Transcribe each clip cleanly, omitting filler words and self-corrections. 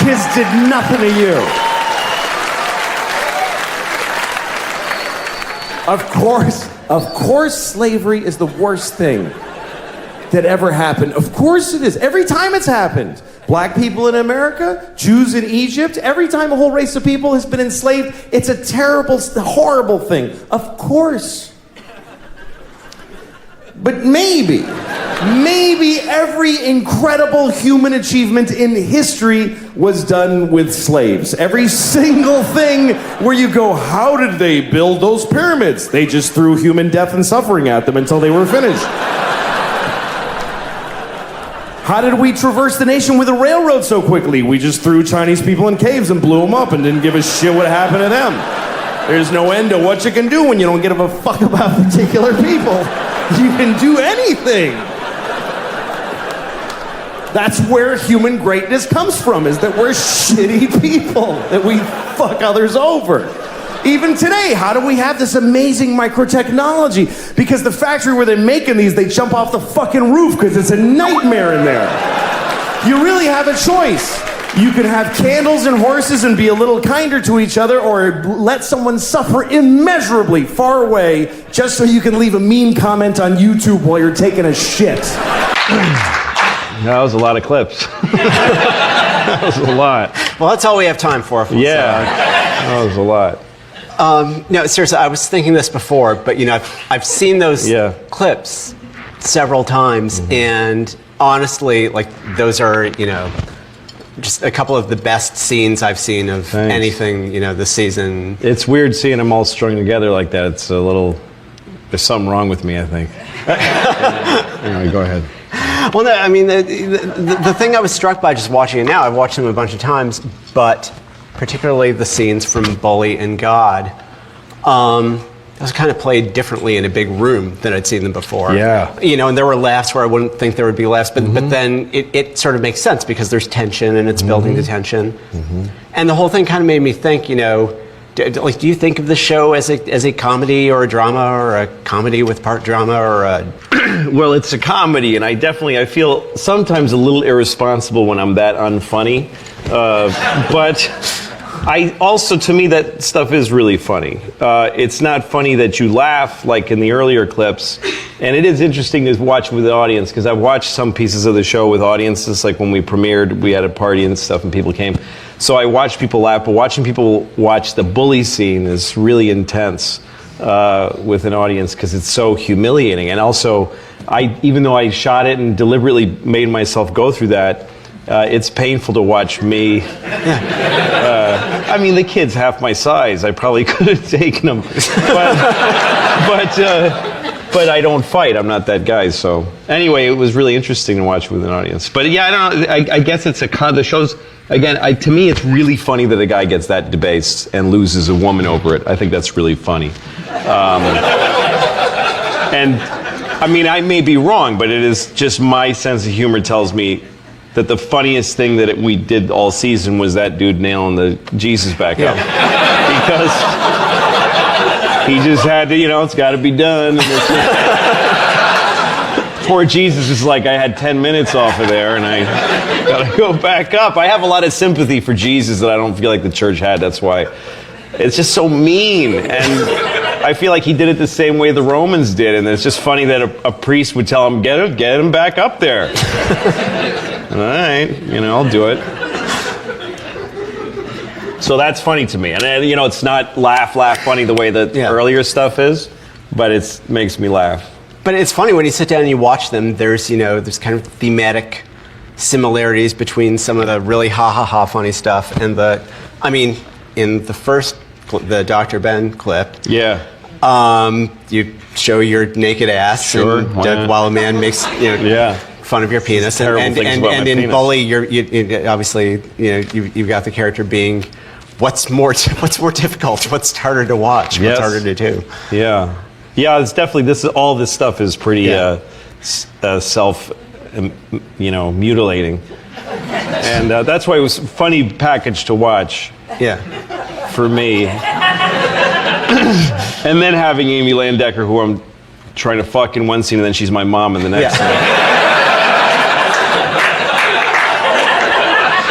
kids did nothing to you. Of course slavery is the worst thing that ever happened. Of course it is. Every time it's happened. Black people in America, Jews in Egypt, every time a whole race of people has been enslaved, it's a terrible, horrible thing. Of course. But maybe every incredible human achievement in history was done with slaves. Every single thing where you go, how did they build those pyramids? They just threw human death and suffering at them until they were finished. How did we traverse the nation with a railroad so quickly? We just threw Chinese people in caves and blew them up and didn't give a shit what happened to them. There's no end to what you can do when you don't give a fuck about particular people. You can do anything. That's where human greatness comes from, is that we're shitty people, that we fuck others over. Even today, how do we have this amazing microtechnology? Because the factory where they're making these, they jump off the fucking roof because it's a nightmare in there. You really have a choice. You can have candles and horses and be a little kinder to each other, or let someone suffer immeasurably far away just so you can leave a mean comment on YouTube while you're taking a shit. That was a lot of clips. That was a lot. Well, that's all we have time for. Yeah, that was a lot. No, seriously, I was thinking this before, but I've seen those clips several times, and honestly, like, those are, just a couple of the best scenes I've seen of anything, this season. It's weird seeing them all strung together like that. It's a little, there's something wrong with me, I think. Anyway, go ahead. Well, no, I mean, the thing I was struck by just watching it now, I've watched them a bunch of times, but particularly the scenes from Bully and God, those kind of played differently in a big room than I'd seen them before. Yeah. And there were laughs where I wouldn't think there would be laughs, but then it sort of makes sense because there's tension and it's building the tension. And the whole thing kind of made me think, do you think of the show as a comedy or a drama, or a comedy with part drama, or a... Well, it's a comedy, and I feel sometimes a little irresponsible when I'm that unfunny. But I also, to me, that stuff is really funny. It's not funny that you laugh like in the earlier clips, and it is interesting to watch with the audience, because I've watched some pieces of the show with audiences, like when we premiered, we had a party and stuff, and people came. So I watched people laugh, but watching people watch the bully scene is really intense with an audience, because it's so humiliating. And also, even though I shot it and deliberately made myself go through that, it's painful to watch me. I mean, the kid's half my size. I probably could have taken him, but I don't fight. I'm not that guy. So anyway, it was really interesting to watch with an audience. But yeah, I don't know. I guess it's the show's, again, to me, it's really funny that a guy gets that debased and loses a woman over it. I think that's really funny. And I mean, I may be wrong, but it is just my sense of humor tells me that the funniest thing that we did all season was that dude nailing the Jesus back up. Because he just had to, it's got to be done. And poor Jesus is like, I had 10 minutes off of there, and I got to go back up. I have a lot of sympathy for Jesus that I don't feel like the church had. That's why. It's just so mean. And I feel like he did it the same way the Romans did. And it's just funny that a priest would tell him, get him back up there. All right, I'll do it. So that's funny to me. And, it's not laugh funny the way that earlier stuff is, but it makes me laugh. But it's funny when you sit down and you watch them, there's kind of thematic similarities between some of the really ha-ha-ha funny stuff and in the first, the Dr. Ben clip. Yeah. You show your naked ass, while a man makes fun of your penis, and in penis. Bully, you obviously you've got the character being what's more difficult, what's harder to watch, what's harder to do. Yeah, it's definitely all this stuff is pretty self mutilating, and that's why it was a funny package to watch. Yeah. For me. And then having Amy Landecker, who I'm trying to fuck in one scene, and then she's my mom in the next scene.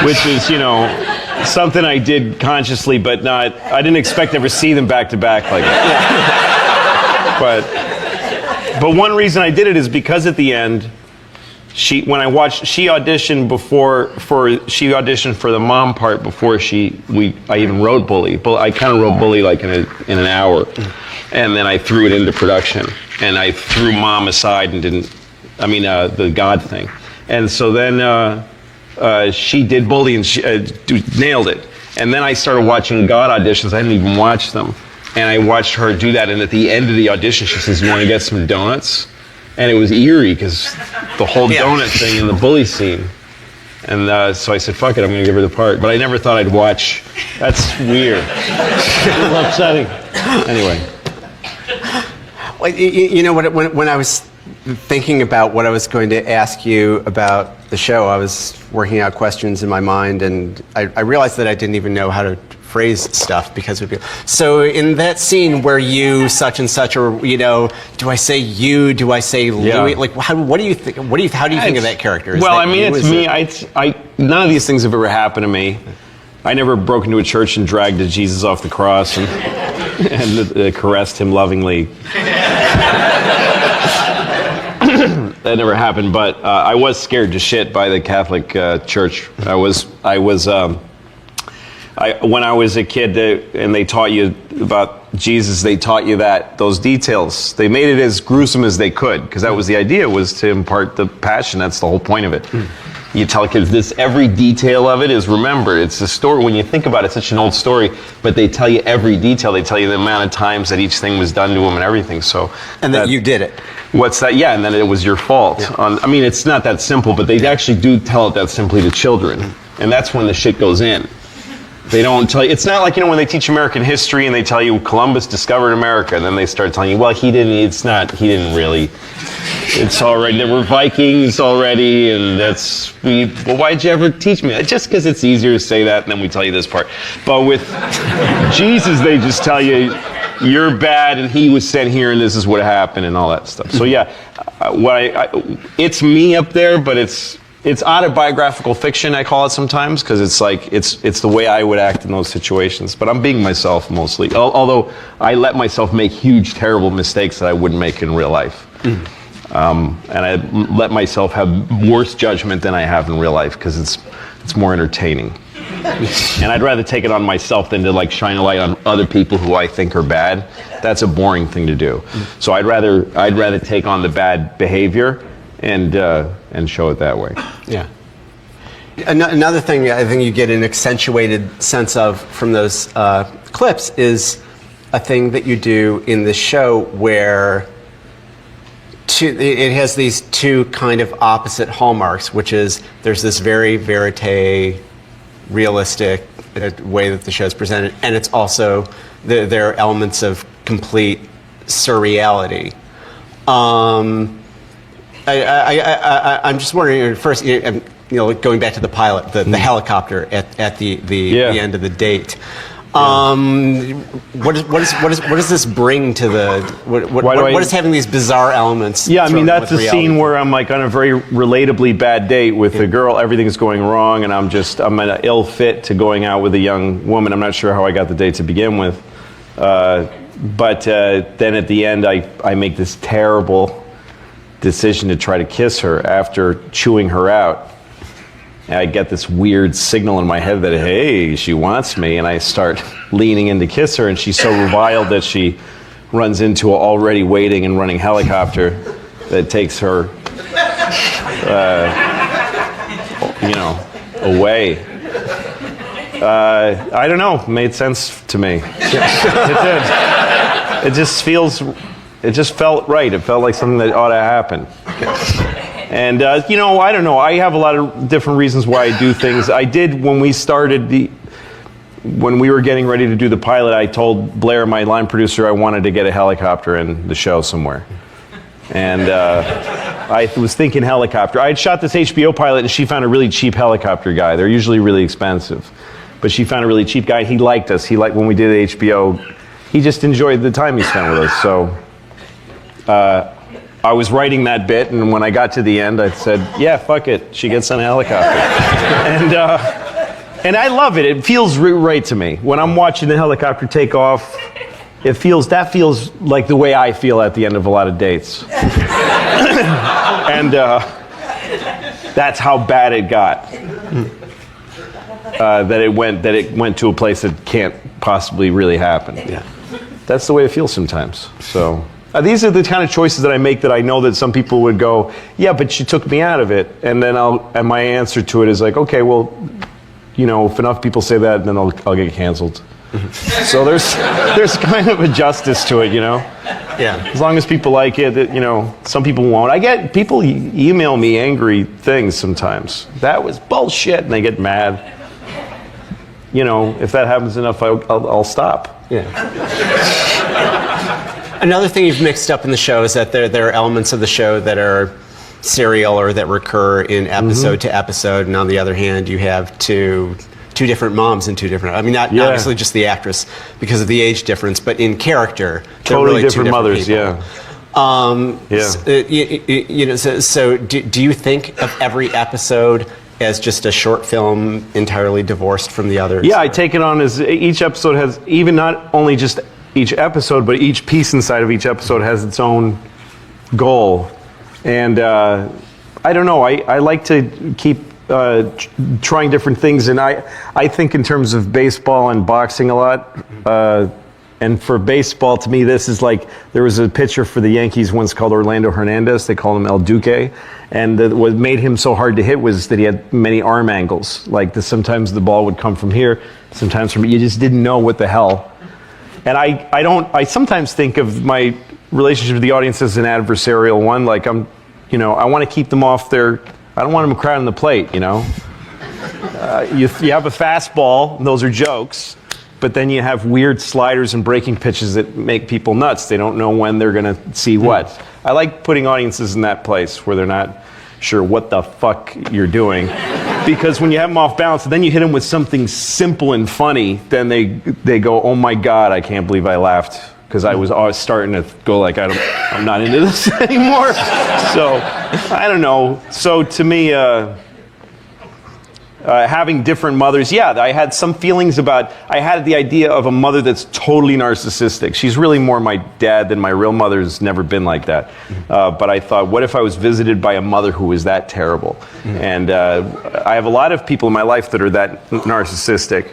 which is, you know, something I did consciously, but not. I didn't expect to ever see them back to back like that. But one reason I did it is because at the end, she auditioned for the mom part before I even wrote Bully. But I kind of wrote Bully like in an hour, and then I threw it into production, and I threw Mom aside and the God thing, and so then she did Bully and she nailed it, and then I started watching God auditions. I hadn't even watched them, and I watched her do that, and at the end of the audition, she says, "You want to get some donuts?" And it was eerie because the whole donut thing in the Bully scene. And so I said, fuck it, I'm going to give her the part. But I never thought I'd watch. That's weird. A little upsetting. Anyway. Well, you know, when I was thinking about what I was going to ask you about the show, I was working out questions in my mind, and I realized that I didn't even know how to phrase stuff because it would be. So in that scene where you such and such, or you know, do I say you? Do I say Louis? Like, what do you think? How do you think of that character? It's me. None of these things have ever happened to me. I never broke into a church and dragged a Jesus off the cross and caressed him lovingly. That never happened. But I was scared to shit by the Catholic Church. When I was a kid, and they taught you about Jesus, they taught you those details. They made it as gruesome as they could, because that was the idea, was to impart the passion. That's the whole point of it. You tell kids every detail of it is remembered. It's a story. When you think about it, it's such an old story, but they tell you every detail. They tell you the amount of times that each thing was done to them and everything. So, and that you did it. What's that? Yeah, and then it was your fault. Yeah. I mean, it's not that simple, but they actually do tell it that simply to children, and that's when the shit goes in. They don't tell you. It's not like, you know, when they teach American history and they tell you Columbus discovered America, and then they start telling you, well, he didn't really. It's already, there were Vikings already, and well, why'd you ever teach me that? Just because it's easier to say that, and then we tell you this part. But with Jesus, they just tell you, you're bad, and he was sent here, and this is what happened, and all that stuff. So yeah, it's me up there, but it's autobiographical fiction, I call it sometimes, because it's like, it's the way I would act in those situations. But I'm being myself mostly, although I let myself make huge, terrible mistakes that I wouldn't make in real life. And I let myself have worse judgment than I have in real life, because it's more entertaining. And I'd rather take it on myself than to like shine a light on other people who I think are bad. That's a boring thing to do. So I'd rather take on the bad behavior and show it that way. Yeah. Another thing I think you get an accentuated sense of from those clips is a thing that you do in the show where it has these two kind of opposite hallmarks, which is there's this very verite, realistic way that the show is presented, and it's also there are elements of complete surreality. I'm just wondering, first, you know, going back to the pilot, the helicopter at the end of the date. What does this bring to the? What is having these bizarre elements? Yeah, I mean, that's a scene where I'm like on a very relatably bad date with a girl. Everything's going wrong, and I'm in an ill fit to going out with a young woman. I'm not sure how I got the date to begin with, but then at the end, I make this terrible decision to try to kiss her after chewing her out. And I get this weird signal in my head that, hey, she wants me, and I start leaning in to kiss her, and she's so reviled that she runs into an already waiting and running helicopter that takes her, away. I don't know, made sense to me. It did. It just felt right. It felt like something that ought to happen. And, I don't know. I have a lot of different reasons why I do things. I did when we were getting ready to do the pilot, I told Blair, my line producer, I wanted to get a helicopter in the show somewhere. And I was thinking helicopter. I had shot this HBO pilot, and she found a really cheap helicopter guy. They're usually really expensive. But she found a really cheap guy. He liked us. He liked when we did HBO. He just enjoyed the time he spent with us. So I was writing that bit, and when I got to the end, I said, yeah, fuck it. She gets on a helicopter. And I love it. It feels right to me. When I'm watching the helicopter take off, that feels like the way I feel at the end of a lot of dates. And that's how bad it got. That it went to a place that can't possibly really happen. Yeah. That's the way it feels sometimes. So these are the kind of choices that I make that I know that some people would go, yeah, but you took me out of it. And then my answer to it is like, okay, well, if enough people say that, then I'll get canceled. So there's kind of a justice to it, Yeah. As long as people like it, some people won't. I get people email me angry things sometimes. That was bullshit, and they get mad. If that happens enough, I'll stop. Yeah. Another thing you've mixed up in the show is that there are elements of the show that are serial or that recur in episode to episode, and on the other hand, you have two different moms and two different. I mean, not obviously just the actress because of the age difference, but in character, totally really different mothers. People. So do you think of every episode as just a short film entirely divorced from the others? Yeah, I take it on as each episode has, even not only just each episode, but each piece inside of each episode has its own goal. And I don't know, I like to keep trying different things, and I think in terms of baseball and boxing a lot. And for baseball, to me, this is like, there was a pitcher for the Yankees once called Orlando Hernandez. They called him El Duque. And what made him so hard to hit was that he had many arm angles. Like sometimes the ball would come from here, sometimes from, you just didn't know what the hell. And I sometimes think of my relationship with the audience as an adversarial one. Like I want to keep them off their, I don't want them crowding the plate, you have a fastball, and those are jokes. But then you have weird sliders and breaking pitches that make people nuts. They don't know when they're going to see what. I like putting audiences in that place where they're not sure what the fuck you're doing. Because when you have them off balance, and then you hit them with something simple and funny, then they go, oh my God, I can't believe I laughed. Because I was starting to go like, I'm not into this anymore. So, I don't know. So to me, having different mothers, I had some feelings about, I had the idea of a mother that's totally narcissistic. She's really more my dad than my real mother's never been like that. But I thought, what if I was visited by a mother who was that terrible? And I have a lot of people in my life that are that narcissistic.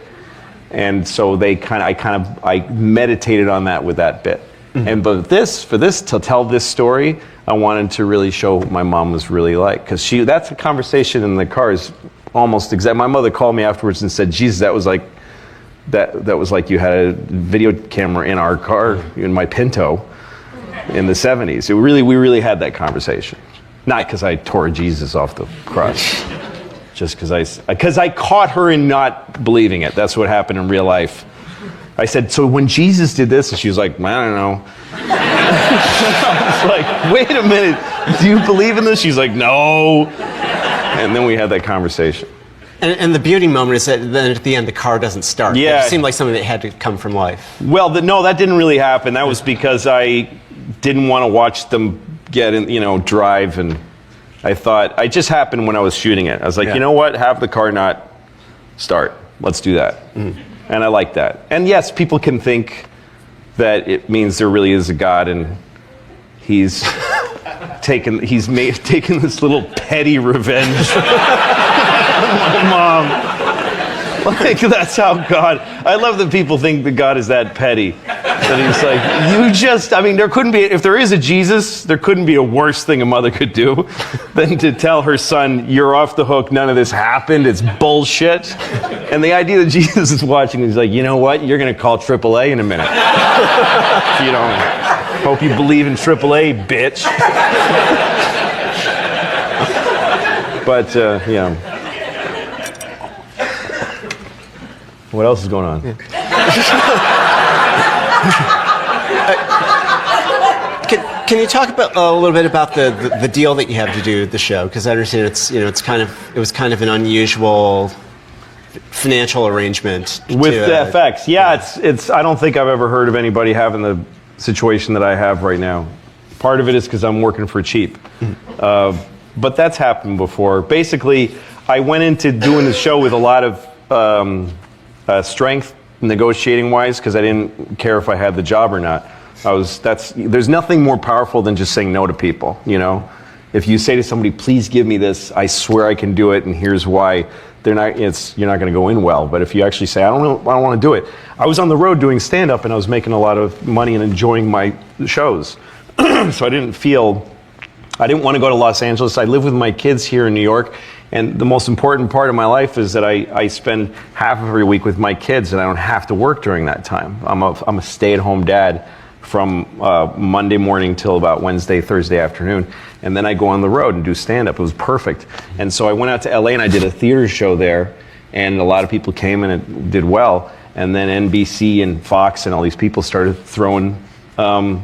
And so I meditated on that with that bit. But to tell this story, I wanted to really show what my mom was really like. Because that's a conversation in the car is almost exact. My mother called me afterwards and said, Jesus, that was like you had a video camera in our car, in my Pinto, in the 70s. We really had that conversation. Not because I tore Jesus off the cross. Just because I caught her in not believing it. That's what happened in real life. I said, so when Jesus did this, and she was like, I don't know. I was like, wait a minute, do you believe in this? She's like, no. And then we had that conversation. And the beauty moment is that then at the end the car doesn't start. Yeah. It seemed like something that had to come from life. Well, no, that didn't really happen. That was because I didn't want to watch them get in, drive, and I thought, it just happened when I was shooting it. I was like, you know what, have the car not start. Let's do that. And I like that. And yes, people can think that it means there really is a God, and he's taken this little petty revenge on my mom. Like, that's how God, I love that people think that God is that petty. That he's like, there couldn't be, if there is a Jesus, there couldn't be a worse thing a mother could do than to tell her son, you're off the hook, none of this happened, it's bullshit. And the idea that Jesus is watching, he's like, you know what, you're going to call AAA in a minute. Hope you believe in AAA, bitch. But, what else is going on? Can you talk about a little bit about the deal that you have to do the show? Because I understand it was kind of an unusual financial arrangement with the FX. It's I don't think I've ever heard of anybody having the situation that I have right now. Part of it is because I'm working for cheap, but that's happened before. Basically, I went into doing the show with a lot of strength negotiating wise, because I didn't care if I had the job or not. There's nothing more powerful than just saying no to people, you know? If you say to somebody, please give me this, I swear I can do it, and here's why, you're not going to go in well. But if you actually say, I don't want to do it. I was on the road doing stand-up, and I was making a lot of money and enjoying my shows. So I didn't want to go to Los Angeles. I live with my kids here in New York, and the most important part of my life is that I spend half of every week with my kids, and I don't have to work during that time. I'm a stay-at-home dad from Monday morning till about Wednesday, Thursday afternoon. And then I go on the road and do stand-up. It was perfect. And so I went out to LA and I did a theater show there, and a lot of people came and it did well. And then NBC and Fox and all these people started throwing offers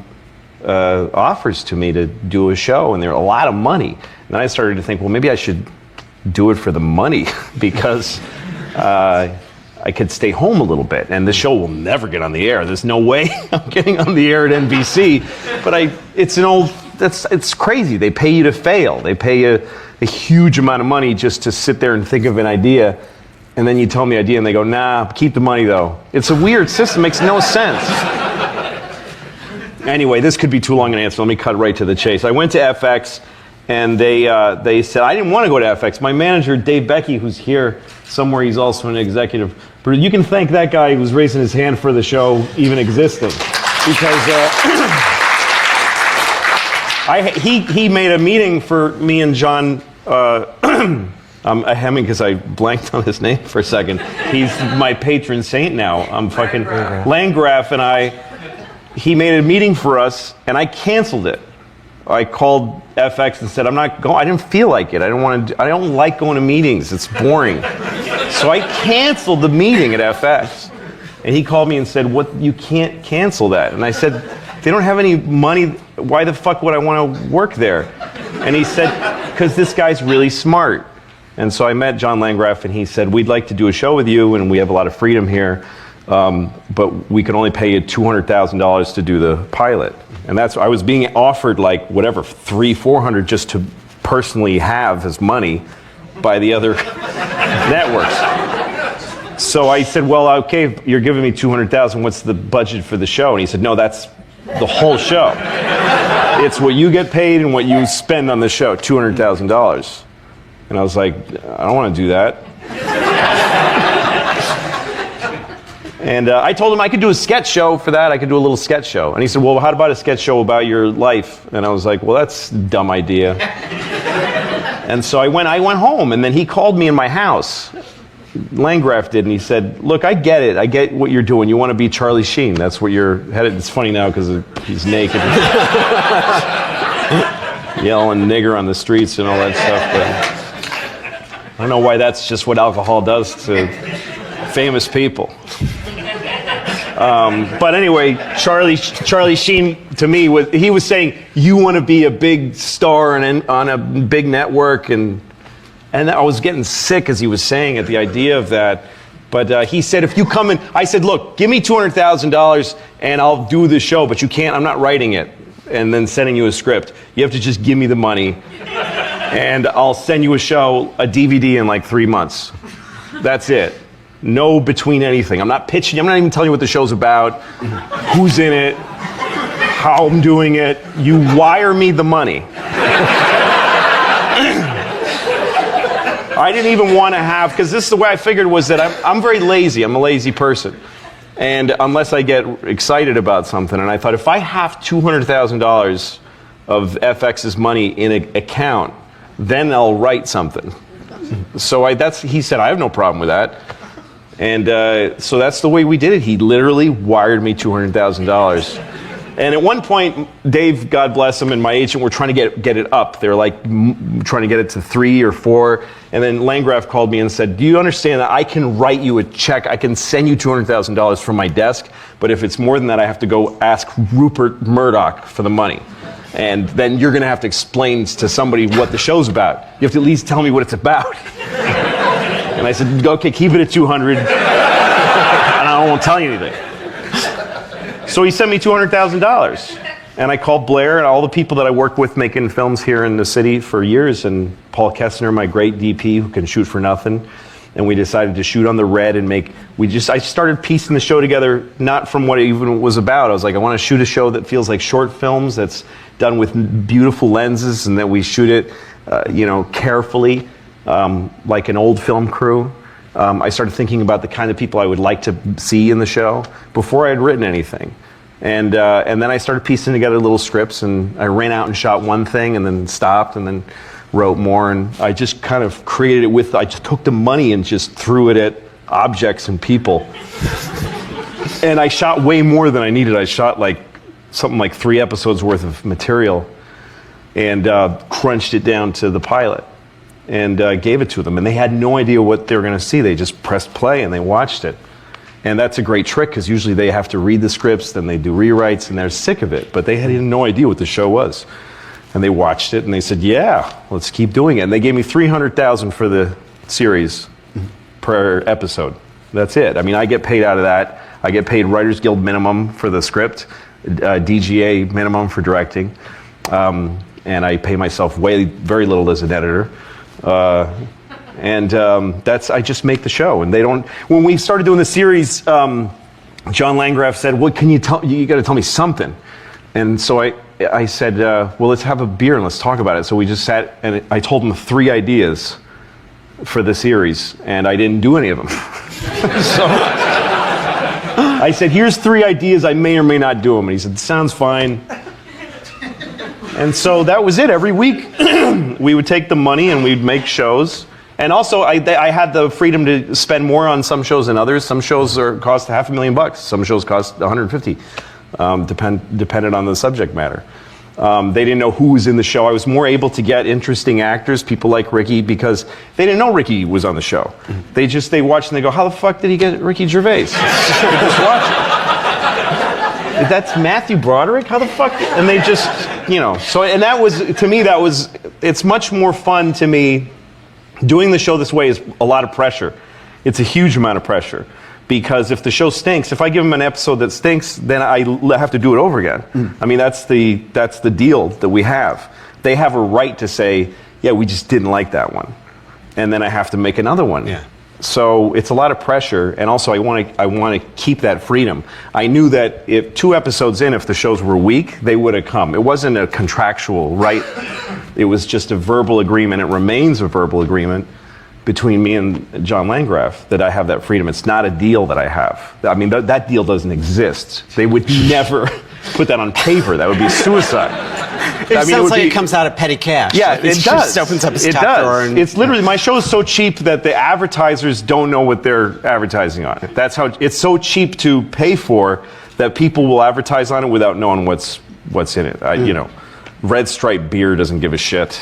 to me to do a show, and there were a lot of money. And then I started to think, well, maybe I should do it for the money because I could stay home a little bit, and the show will never get on the air. There's no way I'm getting on the air at NBC. But it's crazy. They pay you to fail. They pay you a huge amount of money just to sit there and think of an idea, and then you tell them the idea, and they go, nah, keep the money though. It's a weird system. Makes no sense. Anyway, this could be too long an answer. Let me cut right to the chase. I went to FX, and they said, I didn't want to go to FX. My manager, Dave Becky, who's here somewhere, he's also an executive. But you can thank that guy who was raising his hand for the show even existing. Because he made a meeting for me and John, I'm hemming because I blanked on his name for a second. He's my patron saint now. I'm fucking Landgraf, and he made a meeting for us, and I canceled it. I called FX and said, I'm not going. I didn't feel like it. I don't like going to meetings. It's boring. So I canceled the meeting at FX. And he called me and said, "What? You can't cancel that." And I said, "They don't have any money. Why the fuck would I want to work there?" And he said, "Because this guy's really smart." And so I met John Landgraf, and he said, "We'd like to do a show with you, and we have a lot of freedom here, but we can only pay you $200,000 to do the pilot." And I was being offered like whatever, $300-400 just to personally have as money by the other networks. So I said, well, okay, you're giving me $200,000, what's the budget for the show? And he said, no, that's the whole show. It's what you get paid and what you spend on the show, $200,000. And I was like, I don't want to do that. And I told him I could do a sketch show for that. I could do a little sketch show. And he said, well, how about a sketch show about your life? And I was like, well, that's a dumb idea. And so I went home, and then he called me in my house. Landgraf did, and he said, look, I get it. I get what you're doing. You want to be Charlie Sheen. That's what you're headed. It's funny now because he's naked. Yelling nigger on the streets and all that stuff. But I don't know why that's just what alcohol does to famous people. But anyway, Charlie Sheen, to me, he was saying, you want to be a big star on a big network, and I was getting sick as he was saying at the idea of that. But he said, if you come in, I said, look, give me $200,000 and I'll do the show, but you can't, I'm not writing it and then sending you a script. You have to just give me the money, and I'll send you a show, a DVD in like 3 months. That's it. No between anything. I'm not pitching you. I'm not even telling you what the show's about, who's in it, how I'm doing it. You wire me the money. I didn't even want to have, because this is the way I figured was that I'm very lazy. I'm a lazy person. And unless I get excited about something, and I thought if I have $200,000 of FX's money in an account, then I'll write something. So he said, I have no problem with that. And so that's the way we did it. He literally wired me $200,000. And at one point, Dave, God bless him, and my agent were trying to get it up. They were like trying to get it to 3 or 4. And then Landgraf called me and said, do you understand that I can write you a check? I can send you $200,000 from my desk. But if it's more than that, I have to go ask Rupert Murdoch for the money. And then you're going to have to explain to somebody what the show's about. You have to at least tell me what it's about. And I said, okay, keep it at 200, and I won't tell you anything. So he sent me $200,000. And I called Blair and all the people that I worked with making films here in the city for years, and Paul Kessner, my great DP who can shoot for nothing. and we decided to shoot on the red and I started piecing the show together, not from what it even was about. I was like, I want to shoot a show that feels like short films, that's done with beautiful lenses, and that we shoot it, carefully, like an old film crew. I started thinking about the kind of people I would like to see in the show before I had written anything. And then I started piecing together little scripts, and I ran out and shot one thing and then stopped and then wrote more, and I just kind of created it I just took the money and just threw it at objects and people. And I shot way more than I needed. I shot something like 3 episodes worth of material and crunched it down to the pilot and gave it to them. And they had no idea what they were going to see. They just pressed play and they watched it. And that's a great trick, because usually they have to read the scripts, then they do rewrites, and they're sick of it. But they had no idea what the show was. And they watched it and they said, yeah, let's keep doing it. And they gave me $300,000 for the series per episode. That's it. I mean, I get paid out of that. I get paid Writers Guild minimum for the script, DGA minimum for directing. And I pay myself very little as an editor. I just make the show. And when we started doing the series, John Landgraf said, well, you got to tell me something. And so I said, well, let's have a beer and let's talk about it. So we just sat, and I told him 3 ideas for the series, and I didn't do any of them. So I said, here's 3 ideas, I may or may not do them. And he said, sounds fine. And so that was it. Every week we would take the money and we'd make shows. And also I had the freedom to spend more on some shows than others. Some shows cost $500,000. Some shows cost $150,000. Depended on the subject matter. They didn't know who was in the show. I was more able to get interesting actors, people like Ricky, because they didn't know Ricky was on the show. They watch and they go, how the fuck did he get Ricky Gervais? They just watch it. That's Matthew Broderick? How the fuck? And they just, so, and that was, to me, it's much more fun to me. Doing the show this way is a lot of pressure. It's a huge amount of pressure. Because if the show stinks, if I give them an episode that stinks, then I have to do it over again. I mean, that's the deal that we have. They have a right to say, yeah, we just didn't like that one. And then I have to make another one. Yeah. So it's a lot of pressure, and also I want to keep that freedom. I knew that if 2 episodes in, if the shows were weak, they would have come. It wasn't a contractual right. It was just a verbal agreement. It remains a verbal agreement between me and John Landgraf that I have that freedom. It's not a deal that I have. I mean, that deal doesn't exist. They would never put that on paper. That would be suicide. Sounds like it comes out of petty cash. Yeah, like it does. Just opens up his it top does. drawer. It's literally, my show is so cheap that the advertisers don't know what they're advertising on. That's how it's so cheap to pay for that people will advertise on it without knowing what's in it. Red Stripe beer doesn't give a shit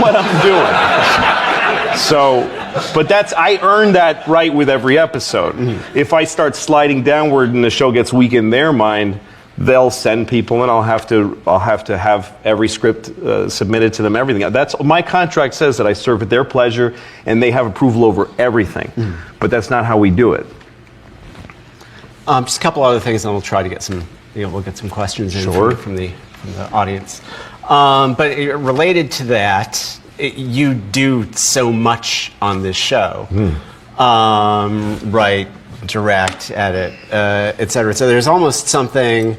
what I'm doing. So, but I earned that right with every episode. If I start sliding downward and the show gets weak in their mind, they'll send people, and I'll have to have every script submitted to them. Everything. That's my contract says that I serve at their pleasure, and they have approval over everything. But that's not how we do it. Just a couple other things, and we'll try to get some. We'll get some questions in from the audience. But related to that, you do so much on this show. Write, direct, edit, et cetera. So there's almost something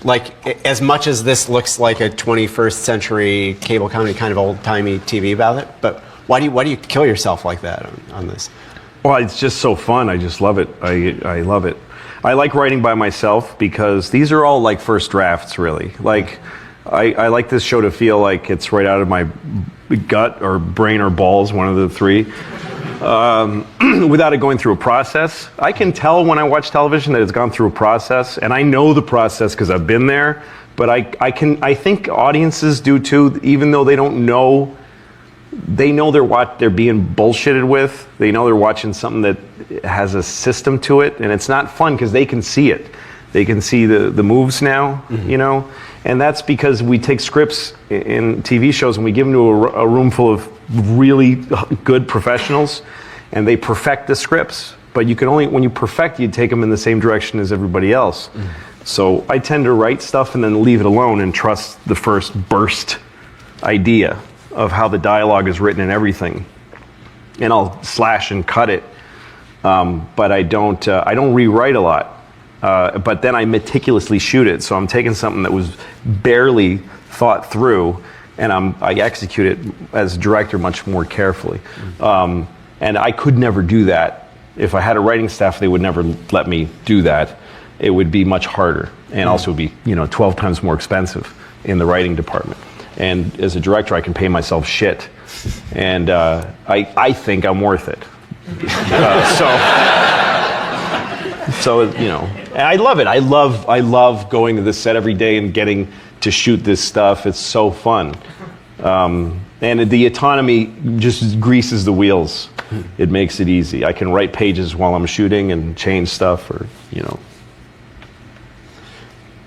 like, as much as this looks like a 21st century cable comedy, kind of old-timey TV about it, but why do you kill yourself like that on this? Well, it's just so fun. I just love it. I love it. I like writing by myself because these are all like first drafts, really. Like, I like this show to feel like it's right out of my gut or brain or balls, one of the 3, without it going through a process. I can tell when I watch television that it's gone through a process, and I know the process because I've been there. But I think audiences do too, even though they don't know. They know they're being bullshitted with. They know they're watching something that has a system to it, and it's not fun because they can see it. They can see the moves now, and that's because we take scripts in TV shows and we give them to a room full of really good professionals, and they perfect the scripts. But you can only, when you perfect, you take them in the same direction as everybody else. So I tend to write stuff and then leave it alone and trust the first burst idea of how the dialogue is written and everything. and I'll slash and cut it. But I don't rewrite a lot. But then I meticulously shoot it. So I'm taking something that was barely thought through, and I execute it as a director much more carefully. And I could never do that. If I had a writing staff, they would never let me do that. It would be much harder, and also would be 12 times more expensive in the writing department. And as a director, I can pay myself shit, and I think I'm worth it. So and I love it. I love going to the set every day and getting to shoot this stuff. It's so fun. And the autonomy just greases the wheels. It makes it easy. I can write pages while I'm shooting and change stuff, or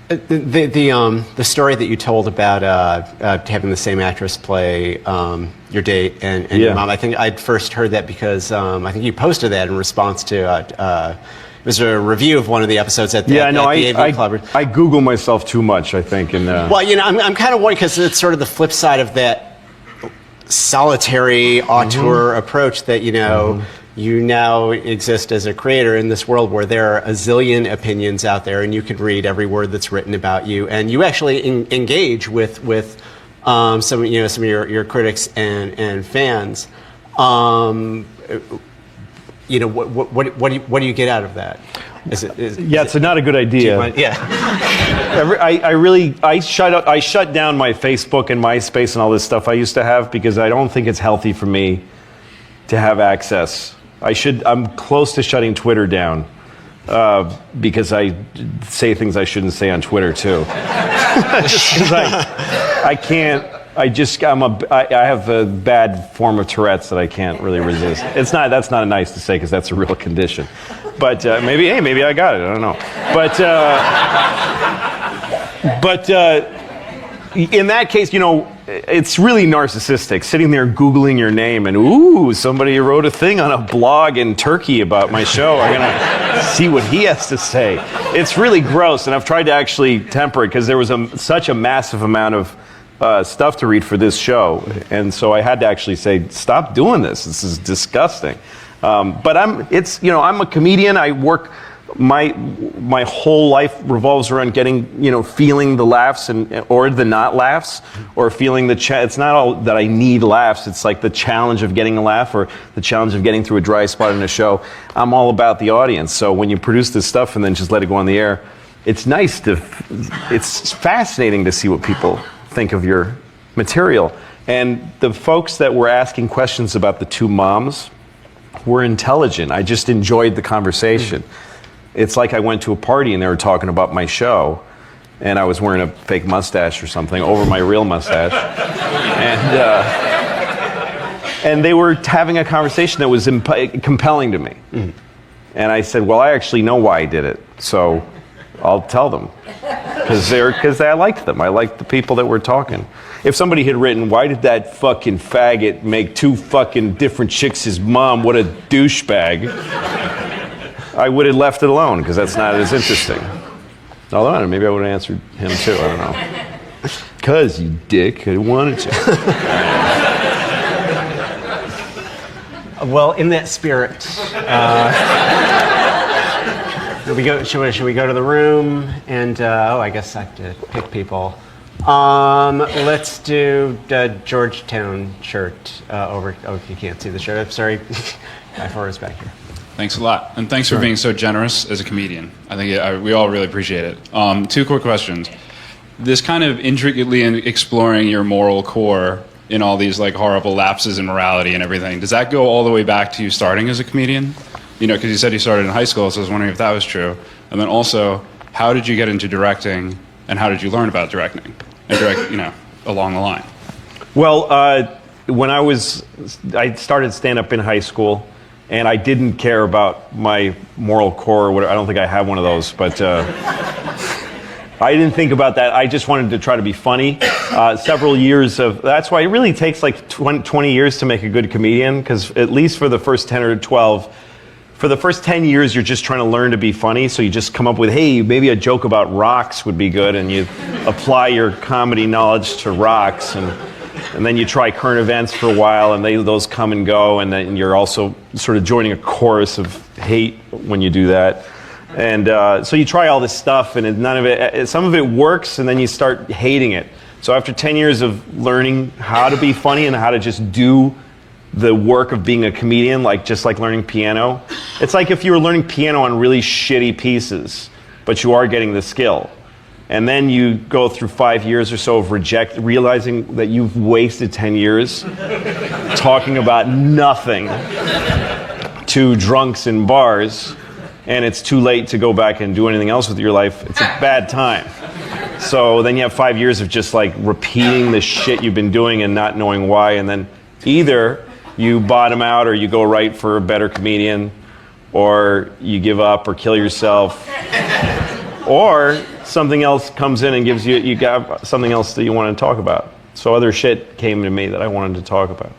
The story that you told about having the same actress play your date and your mom, I think I'd first heard that because I think you posted that in response to it was a review of one of the episodes at the AV Club. I Google myself too much, I think. And well, I'm kind of worried because it's sort of the flip side of that solitary auteur approach that you now exist as a creator in this world where there are a zillion opinions out there, and you can read every word that's written about you, and you actually engage with some of your critics and fans. What do you get out of that? It's not a good idea. I shut down my Facebook and MySpace and all this stuff I used to have because I don't think it's healthy for me to have access. I'm close to shutting Twitter down because I say things I shouldn't say on Twitter too. Because I can't. I have a bad form of Tourette's that I can't really resist. That's not nice to say because that's a real condition. But maybe I got it. I don't know. But in that case, it's really narcissistic. Sitting there Googling your name and somebody wrote a thing on a blog in Turkey about my show. I'm gonna see what he has to say. It's really gross, and I've tried to actually temper it because there was such a massive amount of stuff to read for this show, and so I had to actually say, stop doing this. This is disgusting. But I'm a comedian. I work. My whole life revolves around getting, feeling the laughs or the not laughs, or feeling it's not all that I need laughs. It's like the challenge of getting a laugh or the challenge of getting through a dry spot in a show. I'm all about the audience. So when you produce this stuff and then just let it go on the air, it's it's fascinating to see what people think of your material. And the folks that were asking questions about the two moms were intelligent. I just enjoyed the conversation. It's like I went to a party and they were talking about my show, and I was wearing a fake mustache or something over my real mustache. And they were having a conversation that was compelling to me. And I said, well, I actually know why I did it, so I'll tell them. Because I liked them. I liked the people that were talking. If somebody had written, why did that fucking faggot make two fucking different chicks his mom? What a douchebag. I would have left it alone, because that's not as interesting. Although, maybe I would have answered him too, I don't know. Because, you dick, I wanted to. Well, in that spirit, should we go to the room? And, I guess I have to pick people. Let's do the Georgetown shirt over. Oh, you can't see the shirt. I'm sorry. Guy Forrest back here. Thanks a lot. And thanks for being so generous as a comedian. I think we all really appreciate it. Two quick questions. This kind of intricately exploring your moral core in all these like horrible lapses in morality and everything, does that go all the way back to you starting as a comedian? Because you said you started in high school, so I was wondering if that was true. And then also, how did you get into directing, and how did you learn about directing? And along the line. Well, when I started stand-up in high school, and I didn't care about my moral core or whatever. I don't think I have one of those, but I didn't think about that. I just wanted to try to be funny. Several years that's why it really takes like 20 years to make a good comedian, because at least for the first 10 or 12, for the first 10 years, you're just trying to learn to be funny. So you just come up with, hey, maybe a joke about rocks would be good, and you apply your comedy knowledge to rocks. And then you try current events for a while, and those come and go, and then you're also sort of joining a chorus of hate when you do that. And so you try all this stuff, and some of it works, and then you start hating it. So after 10 years of learning how to be funny and how to just do the work of being a comedian, just like learning piano, it's like if you were learning piano on really shitty pieces, but you are getting the skill. And then you go through 5 years or so of realizing that you've wasted 10 years talking about nothing to drunks in bars, and it's too late to go back and do anything else with your life. It's a bad time. So then you have 5 years of just repeating the shit you've been doing and not knowing why, and then either you bottom out or you go write for a better comedian, or you give up or kill yourself, or something else comes in and gives you got something else that you want to talk about. So other shit came to me that I wanted to talk about.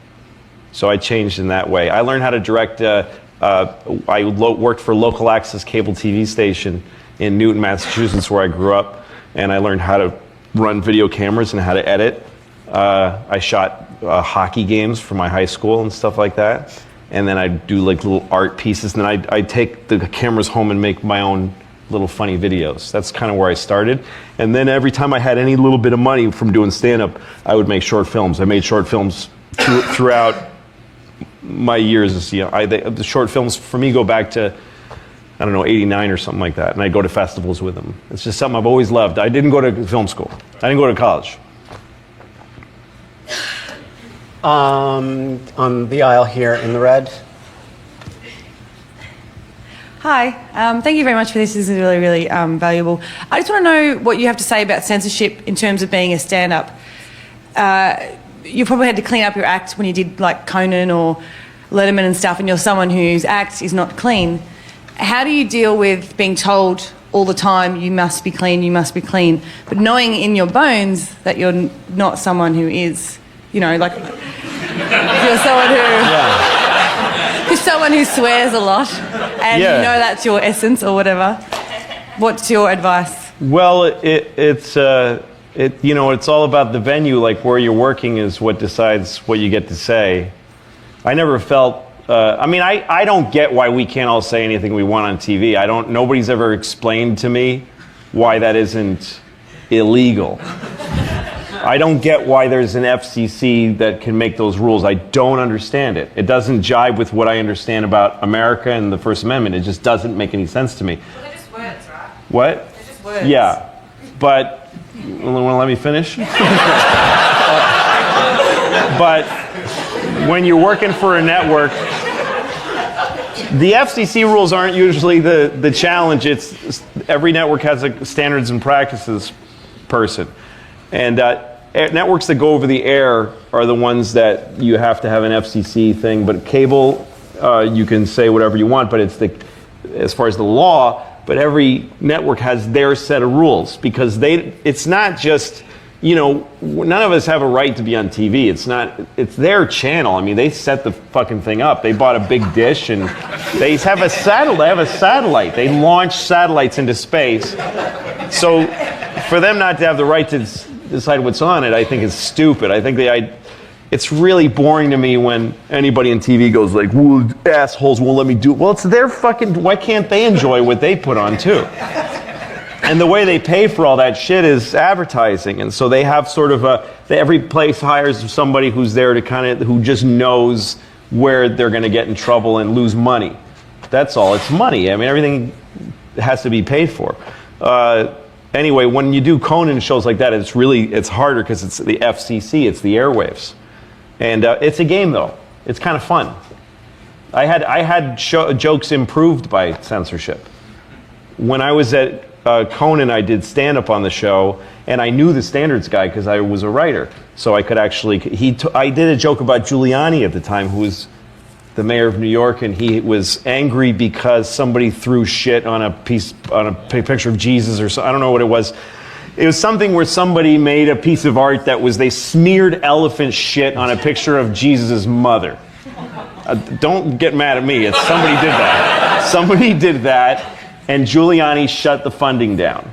So I changed in that way. I learned how to direct. I worked for a local access cable TV station in Newton, Massachusetts, where I grew up, and I learned how to run video cameras and how to edit. I shot hockey games for my high school and stuff like that, and then I'd do little art pieces, and then I'd take the cameras home and make my own little funny videos. That's kind of where I started. And then every time I had any little bit of money from doing stand-up, I would make short films. I made short films throughout my years. The short films for me go back to, I don't know, 89 or something like that. And I go to festivals with them. It's just something I've always loved. I didn't go to film school. I didn't go to college. On the aisle here in the red. Hi, thank you very much for this. This is really, really valuable. I just want to know what you have to say about censorship in terms of being a stand-up. You probably had to clean up your act when you did Conan or Letterman and stuff, and you're someone whose act is not clean. How do you deal with being told all the time, you must be clean, but knowing in your bones that you're not someone who is, you're someone who... Yeah. Who's someone who swears a lot, and you know that's your essence or whatever. What's your advice? Well, it's all about the venue. Where you're working is what decides what you get to say. I never felt. I don't get why we can't all say anything we want on TV. Nobody's ever explained to me why that isn't illegal. I don't get why there's an FCC that can make those rules. I don't understand it. It doesn't jibe with what I understand about America and the First Amendment. It just doesn't make any sense to me. Well, they're just words, right? What? They're just words. Yeah, but you want to let me finish? But when you're working for a network, the FCC rules aren't usually the challenge. It's every network has a standards and practices person. And networks that go over the air are the ones that you have to have an FCC thing. But cable, you can say whatever you want, but as far as the law, but every network has their set of rules, because it's not just, none of us have a right to be on TV. It's their channel. They set the fucking thing up. They bought a big dish, and they have a satellite. They launch satellites into space. So for them not to have the right to decide what's on it, I think is stupid. I think it's really boring to me when anybody on TV goes well, assholes won't let me do it. Well, it's their fucking, why can't they enjoy what they put on too? And the way they pay for all that shit is advertising. And so they have sort of every place hires somebody who's there to who just knows where they're going to get in trouble and lose money. That's all. It's money. Everything has to be paid for. Anyway, when you do Conan shows like that, it's harder because it's the FCC, it's the airwaves. And it's a game, though. It's kind of fun. I had jokes improved by censorship. When I was at Conan, I did stand-up on the show, and I knew the standards guy because I was a writer. So I could actually... I did a joke about Giuliani at the time, who was the mayor of New York, and he was angry because somebody threw shit on a picture of Jesus or so. I don't know what it was. It was something where somebody made a piece of art they smeared elephant shit on a picture of Jesus' mother. Don't get mad at me. Somebody did that. Somebody did that, and Giuliani shut the funding down.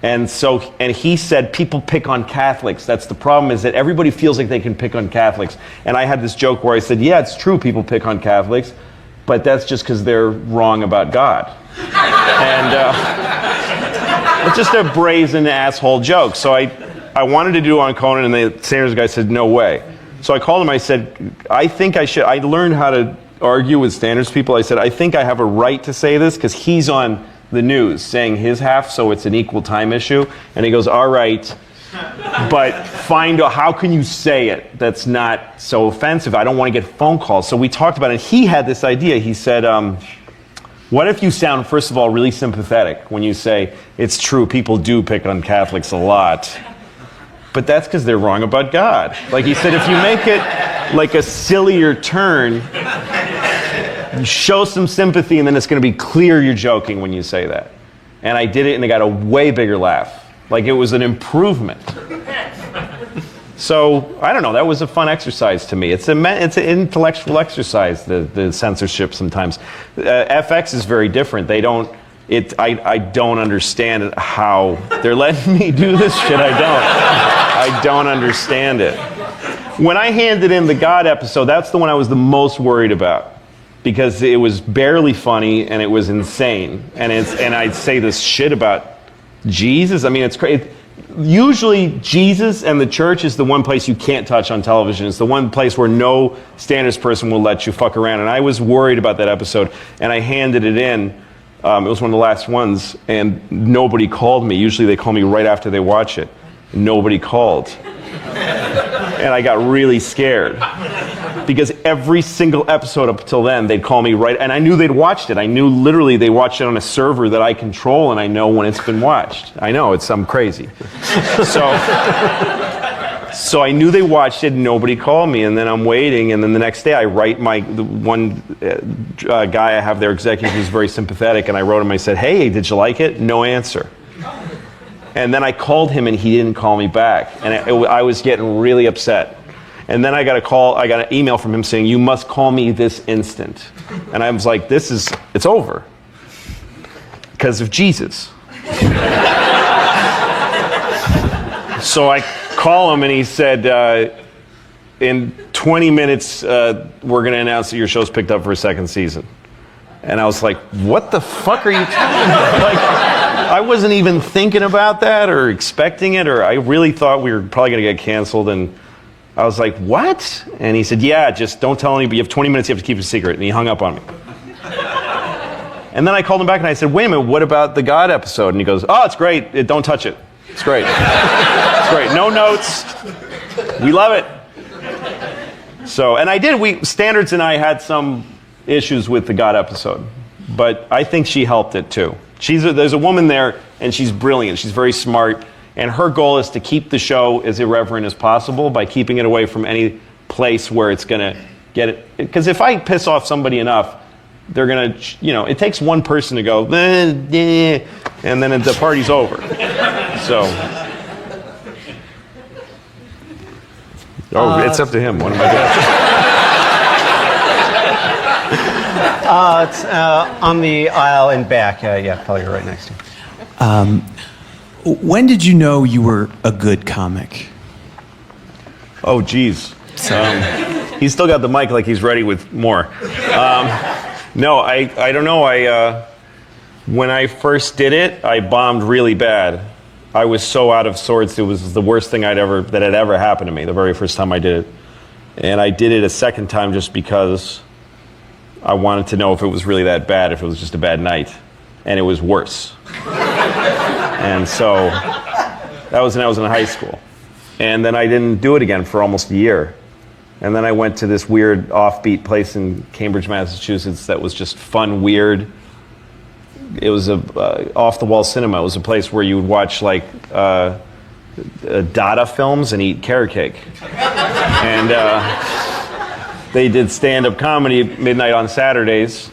And he said, people pick on Catholics. That's the problem, is that everybody feels like they can pick on Catholics. And I had this joke where I said, yeah, it's true people pick on Catholics, but that's just because they're wrong about God. And it's just a brazen asshole joke. So I wanted to do it on Conan, and the standards guy said, no way. So I called him, I said, I learned how to argue with standards people. I said, I think I have a right to say this, because he's on the news saying his half, so it's an equal time issue. And he goes, all right, but find out, how can you say it that's not so offensive? I don't want to get phone calls. So we talked about it, and he had this idea. He said, what if you sound, first of all, really sympathetic when you say, it's true, people do pick on Catholics a lot, but that's because they're wrong about God. Like he said, if you make it like a sillier turn, you show some sympathy, and then it's going to be clear you're joking when you say that. And I did it, and I got a way bigger laugh. Like it was an improvement. So, I don't know, that was a fun exercise to me. It's an intellectual exercise, the censorship sometimes. FX is very different. I don't understand how they're letting me do this shit. I don't understand it. When I handed in the God episode, that's the one I was the most worried about, because it was barely funny and it was insane. And I'd say this shit about Jesus. I mean, it's crazy. Usually Jesus and the church is the one place you can't touch on television. It's the one place where no standards person will let you fuck around. And I was worried about that episode, and I handed it in. It was one of the last ones, and nobody called me. Usually they call me right after they watch it. Nobody called. And I got really scared, because every single episode up till then, they'd call me right, and I knew they'd watched it. I knew literally they watched it on a server that I control, and I know when it's been watched. I know, I'm crazy. So I knew they watched it, and nobody called me, and then I'm waiting, and then the next day I write the one guy I have there, executive, who's very sympathetic, and I wrote him, I said, hey, did you like it? No answer. And then I called him, and he didn't call me back, and I was getting really upset. And then I got an email from him saying, you must call me this instant. And I was like, it's over. Because of Jesus. So I call him, and he said, in 20 minutes, we're going to announce that your show's picked up for a second season. And I was like, what the fuck are you talking about? Like, I wasn't even thinking about that or expecting it, or I really thought we were probably going to get canceled. And I was like, what? And he said, yeah, just don't tell anybody. You have 20 minutes, you have to keep it a secret. And he hung up on me. And then I called him back, and I said, wait a minute, what about the God episode? And he goes, oh, it's great. Don't touch it. It's great. It's great. No notes. We love it. So, and I did. Standards and I had some issues with the God episode, but I think she helped it too. There's a woman there, and she's brilliant. She's very smart, and her goal is to keep the show as irreverent as possible by keeping it away from any place where it's going to get it. Because if I piss off somebody enough, they're going to, it takes one person to go, and then the party's over. So, it's up to him. What am I doing? It's on the aisle and back. Yeah, probably right next to you. When did you know you were a good comic? Oh, geez. He's still got the mic like he's ready with more. No, I don't know. When I first did it, I bombed really bad. I was so out of sorts. It was the worst thing that had ever happened to me the very first time I did it. And I did it a second time just because I wanted to know if it was really that bad, if it was just a bad night. And it was worse. And so that was when I was in high school. And then I didn't do it again for almost a year. And then I went to this weird offbeat place in Cambridge, Massachusetts that was just fun, weird. It was a off-the-wall cinema. It was a place where you would watch like Dada films and eat carrot cake. And they did stand-up comedy midnight on Saturdays.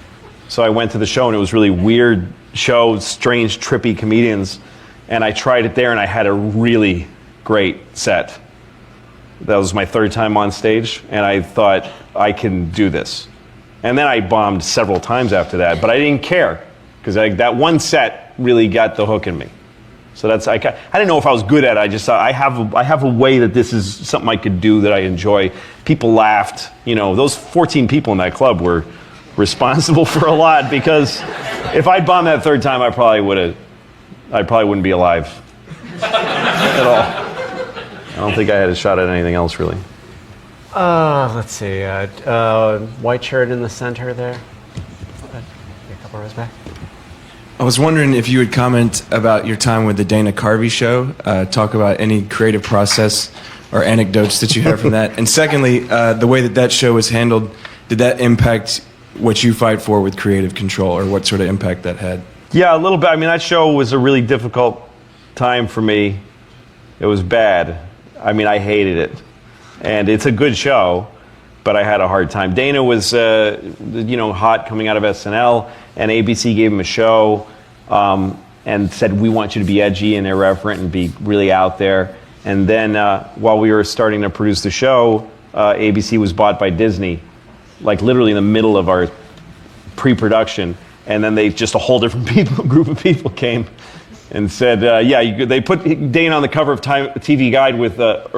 So I went to the show, and it was really weird show, strange, trippy comedians. And I tried it there, and I had a really great set. That was my third time on stage, and I thought, I can do this. And then I bombed several times after that, but I didn't care, because that one set really got the hook in me. So that's I didn't know if I was good at it. I just thought I have a way that this is something I could do that I enjoy. People laughed. Those 14 people in that club were responsible for a lot, because if I'd bombed that third time, I probably wouldn't be alive at all. I don't think I had a shot at anything else, really. Let's see. White shirt in the center there. A couple rows back. I was wondering if you would comment about your time with the Dana Carvey show. Talk about any creative process or anecdotes that you have from that. And secondly, the way that show was handled, did that impact what you fight for with creative control, or what sort of impact that had? Yeah, a little bit. I mean, that show was a really difficult time for me. It was bad. I mean, I hated it. And it's a good show, but I had a hard time. Dana was, hot coming out of SNL, and ABC gave him a show and said, we want you to be edgy and irreverent and be really out there. And then while we were starting to produce the show, ABC was bought by Disney, like literally in the middle of our pre-production. And then a whole different group of people came and said, they put Dana on the cover of TV Guide with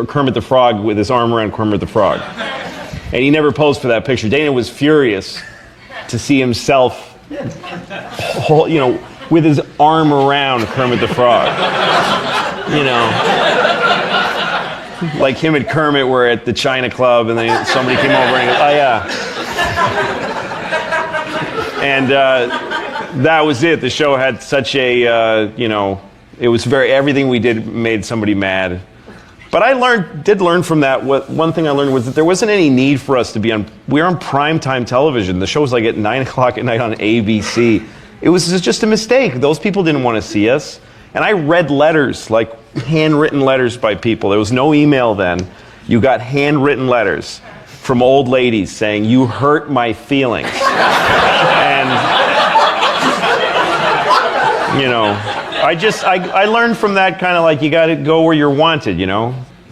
Kermit the Frog with his arm around Kermit the Frog. And he never posed for that picture. Dana was furious to see himself, with his arm around Kermit the Frog. Like him and Kermit were at the China Club, and then somebody came over and he goes, oh yeah. And that was it. The show had such a, it was everything we did made somebody mad. But I did learn from that. One thing I learned was that there wasn't any need for us to be we were on primetime television. The show was like at 9 o'clock at night on ABC. It was just a mistake. Those people didn't want to see us. And I read letters, like handwritten letters by people. There was no email then. You got handwritten letters from old ladies saying, you hurt my feelings. And, I learned from that kind of like you got to go where you're wanted,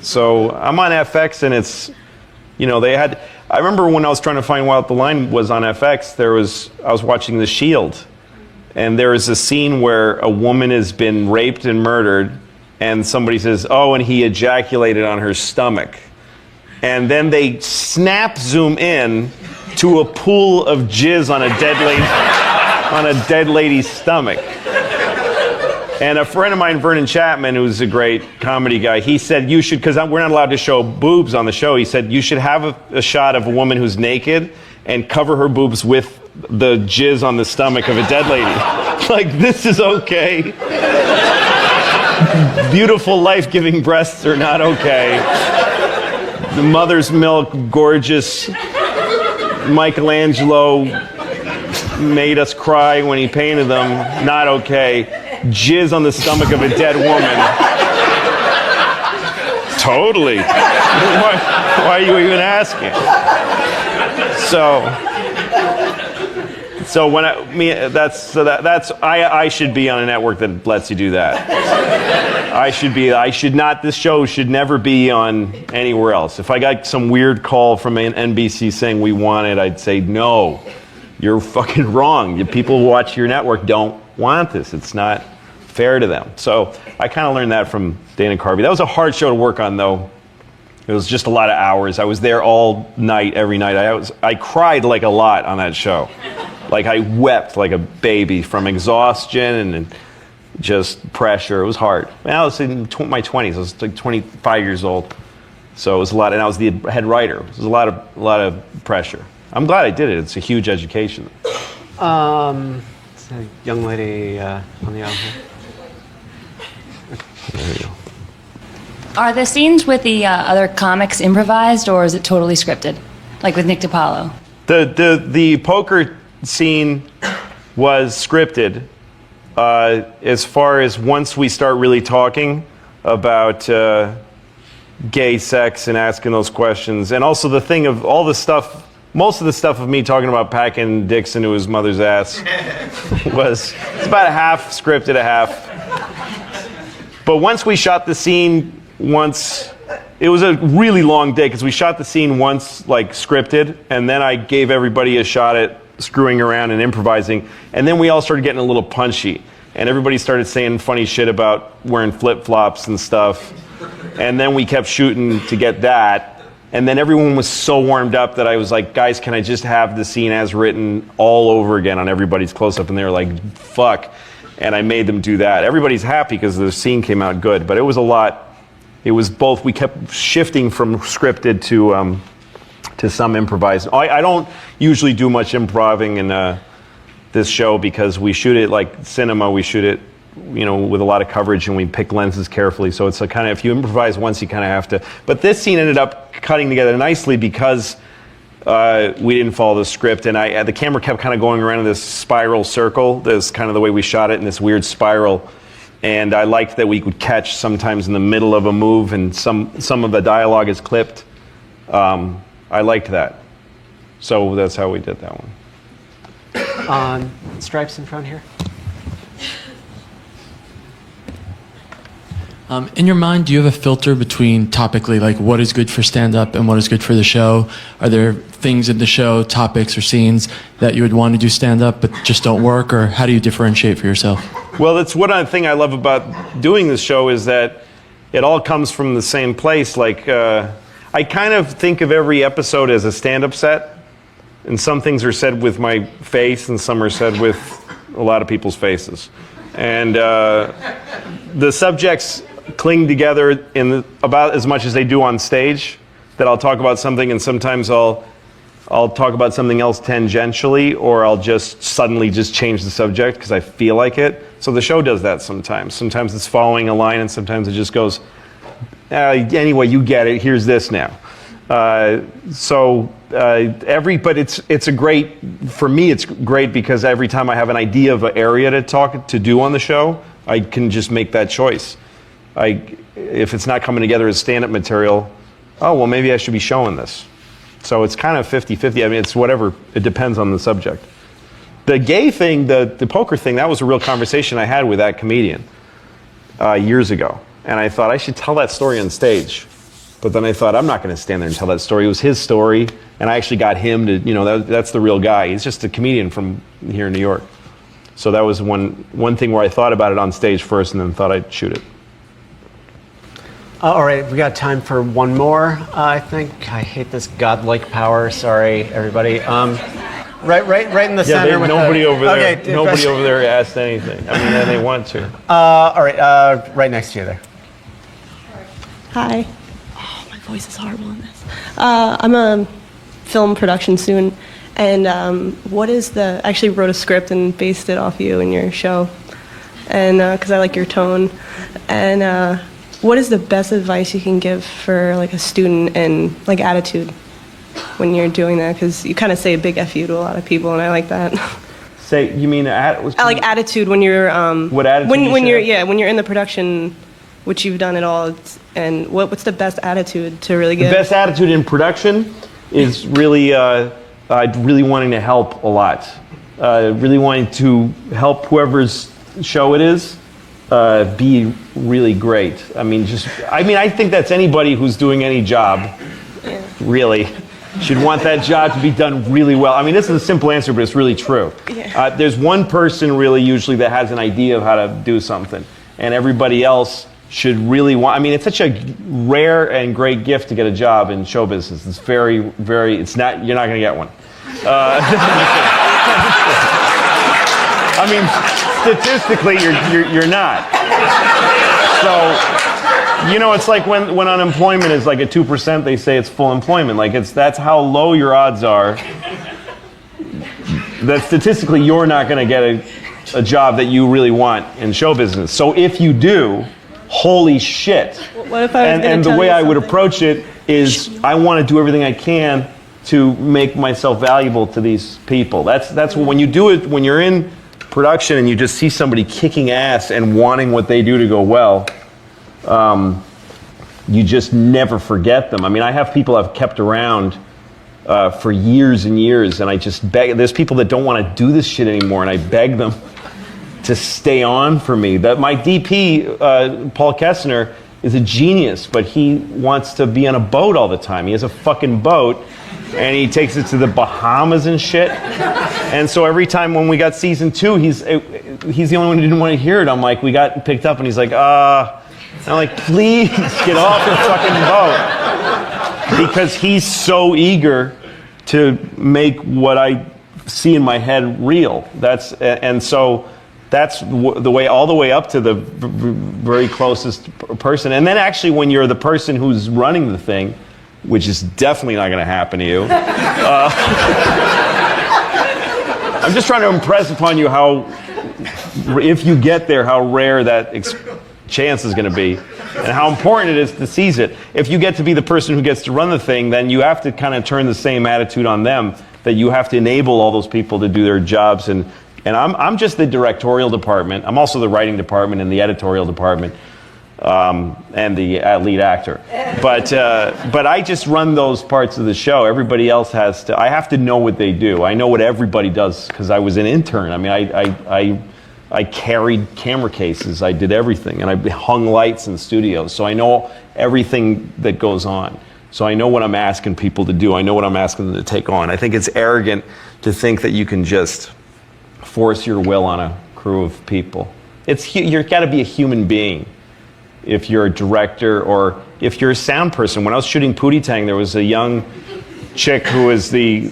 So I'm on FX, and it's, I remember when I was trying to find what the line was on FX, I was watching The Shield, and there is a scene where a woman has been raped and murdered, and somebody says, oh, and he ejaculated on her stomach. And then they zoom in to a pool of jizz on a dead lady's stomach. And a friend of mine, Vernon Chapman, who's a great comedy guy, he said you should, because we're not allowed to show boobs on the show, he said you should have a shot of a woman who's naked and cover her boobs with the jizz on the stomach of a dead lady. Like, this is okay. Beautiful, life-giving breasts are not okay. The mother's milk, gorgeous Michelangelo made us cry when he painted them, not okay. Jizz on the stomach of a dead woman. Totally. Why are you even asking? So when I should be on a network that lets you do that. This show should never be on anywhere else. If I got some weird call from an NBC saying we want it, I'd say no. You're fucking wrong. The people who watch your network don't want this. It's not fair to them. So I kind of learned that from Dana Carvey. That was a hard show to work on, though. It was just a lot of hours. I was there all night, every night. I cried like a lot on that show. Like I wept like a baby from exhaustion and just pressure. It was hard. I was in my 20s. I was like 25 years old. So it was a lot, and I was the head writer. It was a lot of pressure. I'm glad I did it. It's a huge education. It's a young lady on the aisle here. There you go. Are the scenes with the other comics improvised, or is it totally scripted, like with Nick DiPaolo? The poker scene was scripted. As far as once we start really talking about gay sex and asking those questions, and also the thing of all the stuff. Most of the stuff of me talking about packing dicks into his mother's ass it's about a half scripted, a half. But once we shot the scene it was a really long day because we shot the scene once like scripted, and then I gave everybody a shot at screwing around and improvising, and then we all started getting a little punchy. and everybody started saying funny shit about wearing flip-flops and stuff. And then we kept shooting to get that. And then everyone was so warmed up that I was like, guys, can I just have the scene as written all over again on everybody's close-up? And they were like, fuck. And I made them do that. Everybody's happy because the scene came out good, but it was a lot. It was both. We kept shifting from scripted to some improvised. I don't usually do much improving in this show because we shoot it like cinema. We shoot it, with a lot of coverage, and we pick lenses carefully. So it's a kind of, if you improvise once, you kind of have to. But this scene ended up cutting together nicely because we didn't follow the script, and the camera kept kind of going around in this spiral circle. That's kind of the way we shot it, in this weird spiral. And I liked that we could catch sometimes in the middle of a move, and some of the dialogue is clipped. I liked that. So that's how we did that one. Stripes in front here. In your mind, do you have a filter between topically, like what is good for stand-up and what is good for the show? Are there things in the show, topics or scenes that you would want to do stand-up but just don't work, or how do you differentiate for yourself? Well, that's one thing I love about doing this show is that it all comes from the same place. Like, I kind of think of every episode as a stand-up set, and some things are said with my face and some are said with a lot of people's faces. And the subjects cling together in about as much as they do on stage. That I'll talk about something and sometimes I'll talk about something else tangentially, or I'll just suddenly just change the subject because I feel like it. So the show does that sometimes. Sometimes it's following a line and sometimes it just goes, anyway, you get it, here's this now. But it's a great, for me it's great because every time I have an idea of an area to do on the show, I can just make that choice. If it's not coming together as stand-up material, maybe I should be showing this. So it's kind of 50-50. I mean, it's whatever, it depends on the subject. The gay thing, the poker thing, that was a real conversation I had with that comedian years ago. And I thought I should tell that story on stage. But then I thought, I'm not going to stand there and tell that story. It was his story, and I actually got him to, that's the real guy. He's just a comedian from here in New York. So that was one thing where I thought about it on stage first and then thought I'd shoot it. All right, we got time for one more, I think. I hate this godlike power. Sorry, everybody. Right in the center. Nobody over there asked anything. I mean, they want to. All right, right next to you there. Hi. Oh, my voice is horrible in this. I'm a film production student, and I actually wrote a script and based it off you and your show, and because I like your tone. And what is the best advice you can give for like a student and like attitude when you're doing that? Because you kind of say a big F you to a lot of people, and I like that. You mean I like attitude when you're what attitude? when you're in the production, which you've done it all. And what's the best attitude to really give? The best attitude in production is really really wanting to help a lot. Really wanting to help whoever's show it is be really great. I think that's anybody who's doing any job, really, should want that job to be done really well. I mean, this is a simple answer, but it's really true. Yeah. There's one person really usually that has an idea of how to do something, and everybody else should really want. I mean, it's such a rare and great gift to get a job in show business. It's very, very. It's not. You're not going to get one. I mean, statistically, you're not. So, it's like when unemployment is like at 2%, they say it's full employment. Like that's how low your odds are. That statistically, you're not going to get a job that you really want in show business. So if you do, holy shit. What if I was and the way I would approach it is I want to do everything I can to make myself valuable to these people. That's when you do it, when you're in production and you just see somebody kicking ass and wanting what they do to go well, you just never forget them. I mean, I have people I've kept around for years and years, and I just beg. There's people that don't want to do this shit anymore, and I beg them to stay on for me. That my DP, Paul Kessner, is a genius, but he wants to be on a boat all the time. He has a fucking boat, and he takes it to the Bahamas and shit. And so every time when we got season 2, he's the only one who didn't want to hear it. I'm like, we got picked up, and he's like, I'm like, please get off the fucking boat. Because he's so eager to make what I see in my head real. So that's the way, all the way up to the very closest person. And then actually when you're the person who's running the thing, which is definitely not going to happen to you, I'm just trying to impress upon you how, if you get there, how rare that chance is going to be, and how important it is to seize it. If you get to be the person who gets to run the thing, then you have to kind of turn the same attitude on them, that you have to enable all those people to do their jobs. And I'm just the directorial department. I'm also the writing department and the editorial department, and the lead actor. But I just run those parts of the show. Everybody else has to. I have to know what they do. I know what everybody does because I was an intern. I mean, I carried camera cases. I did everything, and I hung lights in studios. So I know everything that goes on. So I know what I'm asking people to do. I know what I'm asking them to take on. I think it's arrogant to think that you can just force your will on a crew of people. You've got to be a human being if you're a director or if you're a sound person. When I was shooting Pootie Tang, there was a young chick who was we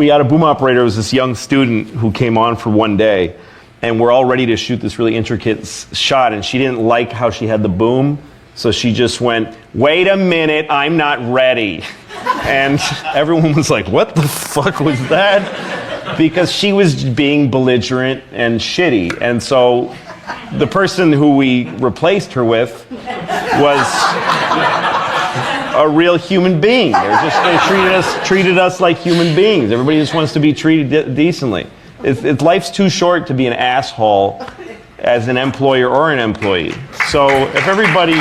had a boom operator. It was this young student who came on for one day, and we're all ready to shoot this really intricate shot, and she didn't like how she had the boom, so she just went, "Wait a minute, I'm not ready." And everyone was like, what the fuck was that? Because she was being belligerent and shitty. And so the person who we replaced her with was a real human being. They treated us like human beings. Everybody just wants to be treated decently. Life's too short to be an asshole as an employer or an employee. So if everybody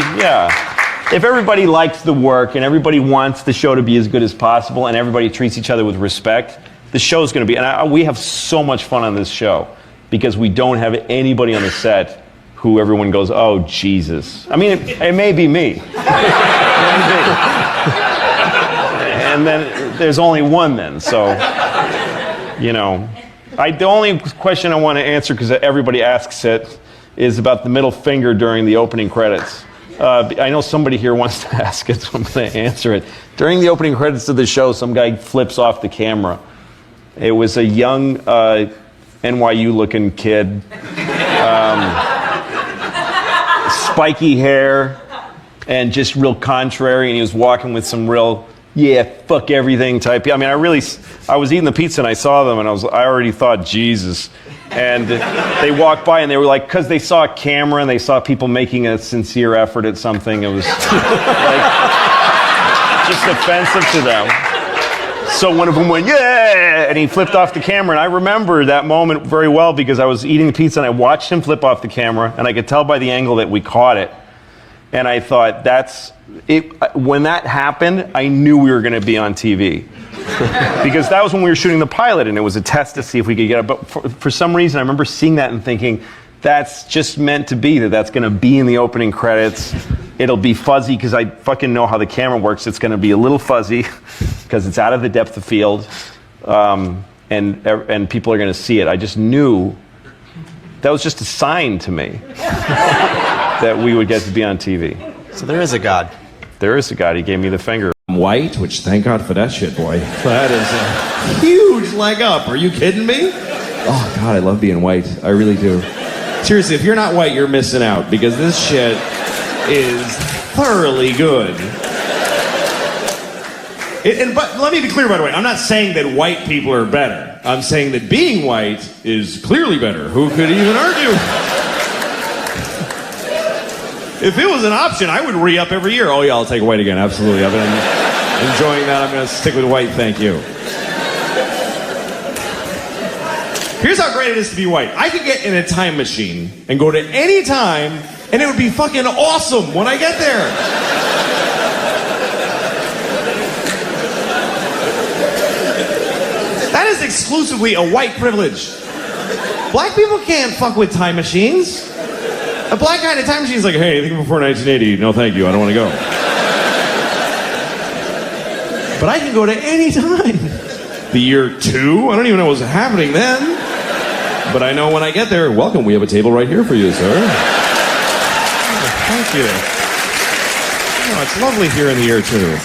likes the work and everybody wants the show to be as good as possible and everybody treats each other with respect, the show's going to be, and we have so much fun on this show because we don't have anybody on the set who everyone goes, oh, Jesus. I mean, it may be me. And then there's only one then, so, you know. The only question I want to answer, because everybody asks it, is about the middle finger during the opening credits. I know somebody here wants to ask it, so I'm going to answer it. During the opening credits of the show, some guy flips off the camera. It was a young NYU-looking kid, spiky hair, and just real contrary, and he was walking with some real, yeah, fuck everything type. I mean, I was eating the pizza and I saw them, and I already thought, Jesus. And they walked by and they were like, because they saw a camera and they saw people making a sincere effort at something, it was like just offensive to them. So one of them went, yeah, and he flipped off the camera. And I remember that moment very well because I was eating the pizza and I watched him flip off the camera, and I could tell by the angle that we caught it. And I thought, that's it. When that happened, I knew we were going to be on TV. Because that was when we were shooting the pilot, and it was a test to see if we could get it. But for some reason, I remember seeing that and thinking, that's just meant to be, that's going to be in the opening credits. It'll be fuzzy because I fucking know how the camera works. It's going to be a little fuzzy because it's out of the depth of field, and people are going to see it. I just knew that was just a sign to me that we would get to be on TV. So there is a God. There is a God. He gave me the finger. White, which thank God for that shit, boy. That is a huge leg up. Are you kidding me? Oh, God, I love being white. I really do. Seriously, if you're not white, you're missing out because this shit is thoroughly good. But let me be clear, by the way. I'm not saying that white people are better. I'm saying that being white is clearly better. Who could even argue? If it was an option, I would re-up every year. Oh, yeah, I'll take white again. Absolutely. I've been enjoying that. I'm going to stick with white. Thank you. Here's how great it is to be white. I could get in a time machine and go to any time, and it would be fucking awesome when I get there. That is exclusively a white privilege. Black people can't fuck with time machines. A black guy in a time machine is like, hey, anything before 1980? No, thank you. I don't want to go. But I can go to any time. the year 2. I don't even know what's happening then. But I know when I get there, welcome, we have a table right here for you, sir. Oh, thank you. Oh, it's lovely here in the year 2.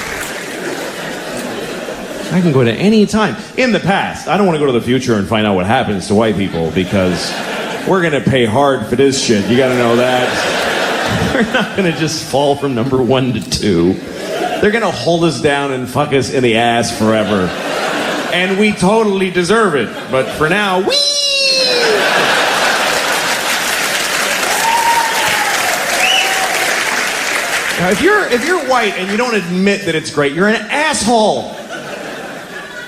I can go to any time. In the past, I don't want to go to the future and find out what happens to white people because we're going to pay hard for this shit. You got to know that. We're not going to just fall from number 1 to 2. They're going to hold us down and fuck us in the ass forever. And we totally deserve it. But for now, whee! Now, if you're white and you don't admit that it's great, you're an asshole.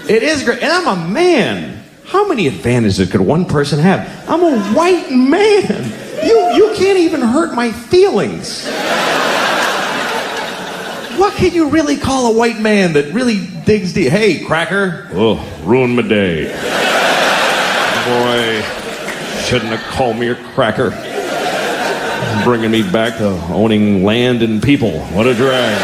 It is great. And I'm a man. How many advantages could one person have? I'm a white man. You can't even hurt my feelings. What can you really call a white man that really digs deep? Hey, cracker. Oh, ruined my day. Boy, shouldn't have called me a cracker. Bringing me back to owning land and people. What a drag.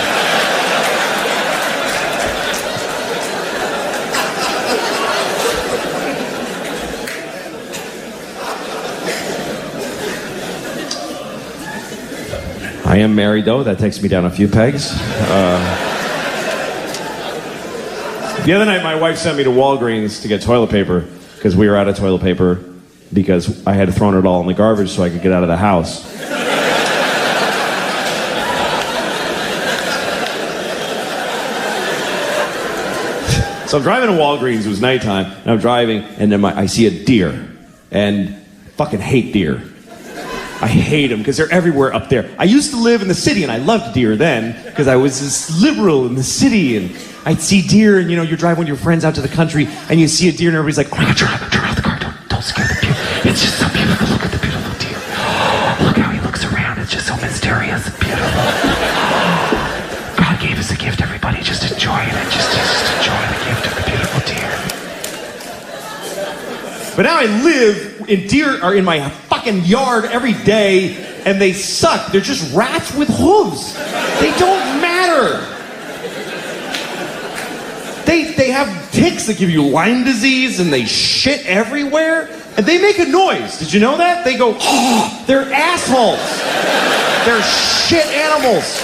I am married, though. That takes me down a few pegs. The other night, my wife sent me to Walgreens to get toilet paper because we were out of toilet paper because I had thrown it all in the garbage so I could get out of the house. So I'm driving to Walgreens. It was nighttime, and I'm driving, and then I see a deer, and I fucking hate deer. I hate them because they're everywhere up there. I used to live in the city, and I loved deer then because I was this liberal in the city, and I'd see deer, and you drive with your friends out to the country, and you see a deer, and everybody's like, "Oh my God, turn off the car, don't scare the deer. It's just so beautiful. Look at the beautiful deer. Look how he looks around. It's just so mysterious and beautiful. God gave us a gift, everybody. Just enjoy it, and just enjoy the gift of the beautiful deer." But now I live, and deer are in my fucking yard every day, and they suck. They're just rats with hooves. They don't matter. They have ticks that give you Lyme disease, and they shit everywhere, and they make a noise. Did you know that? They go, oh, they're assholes. They're shit animals.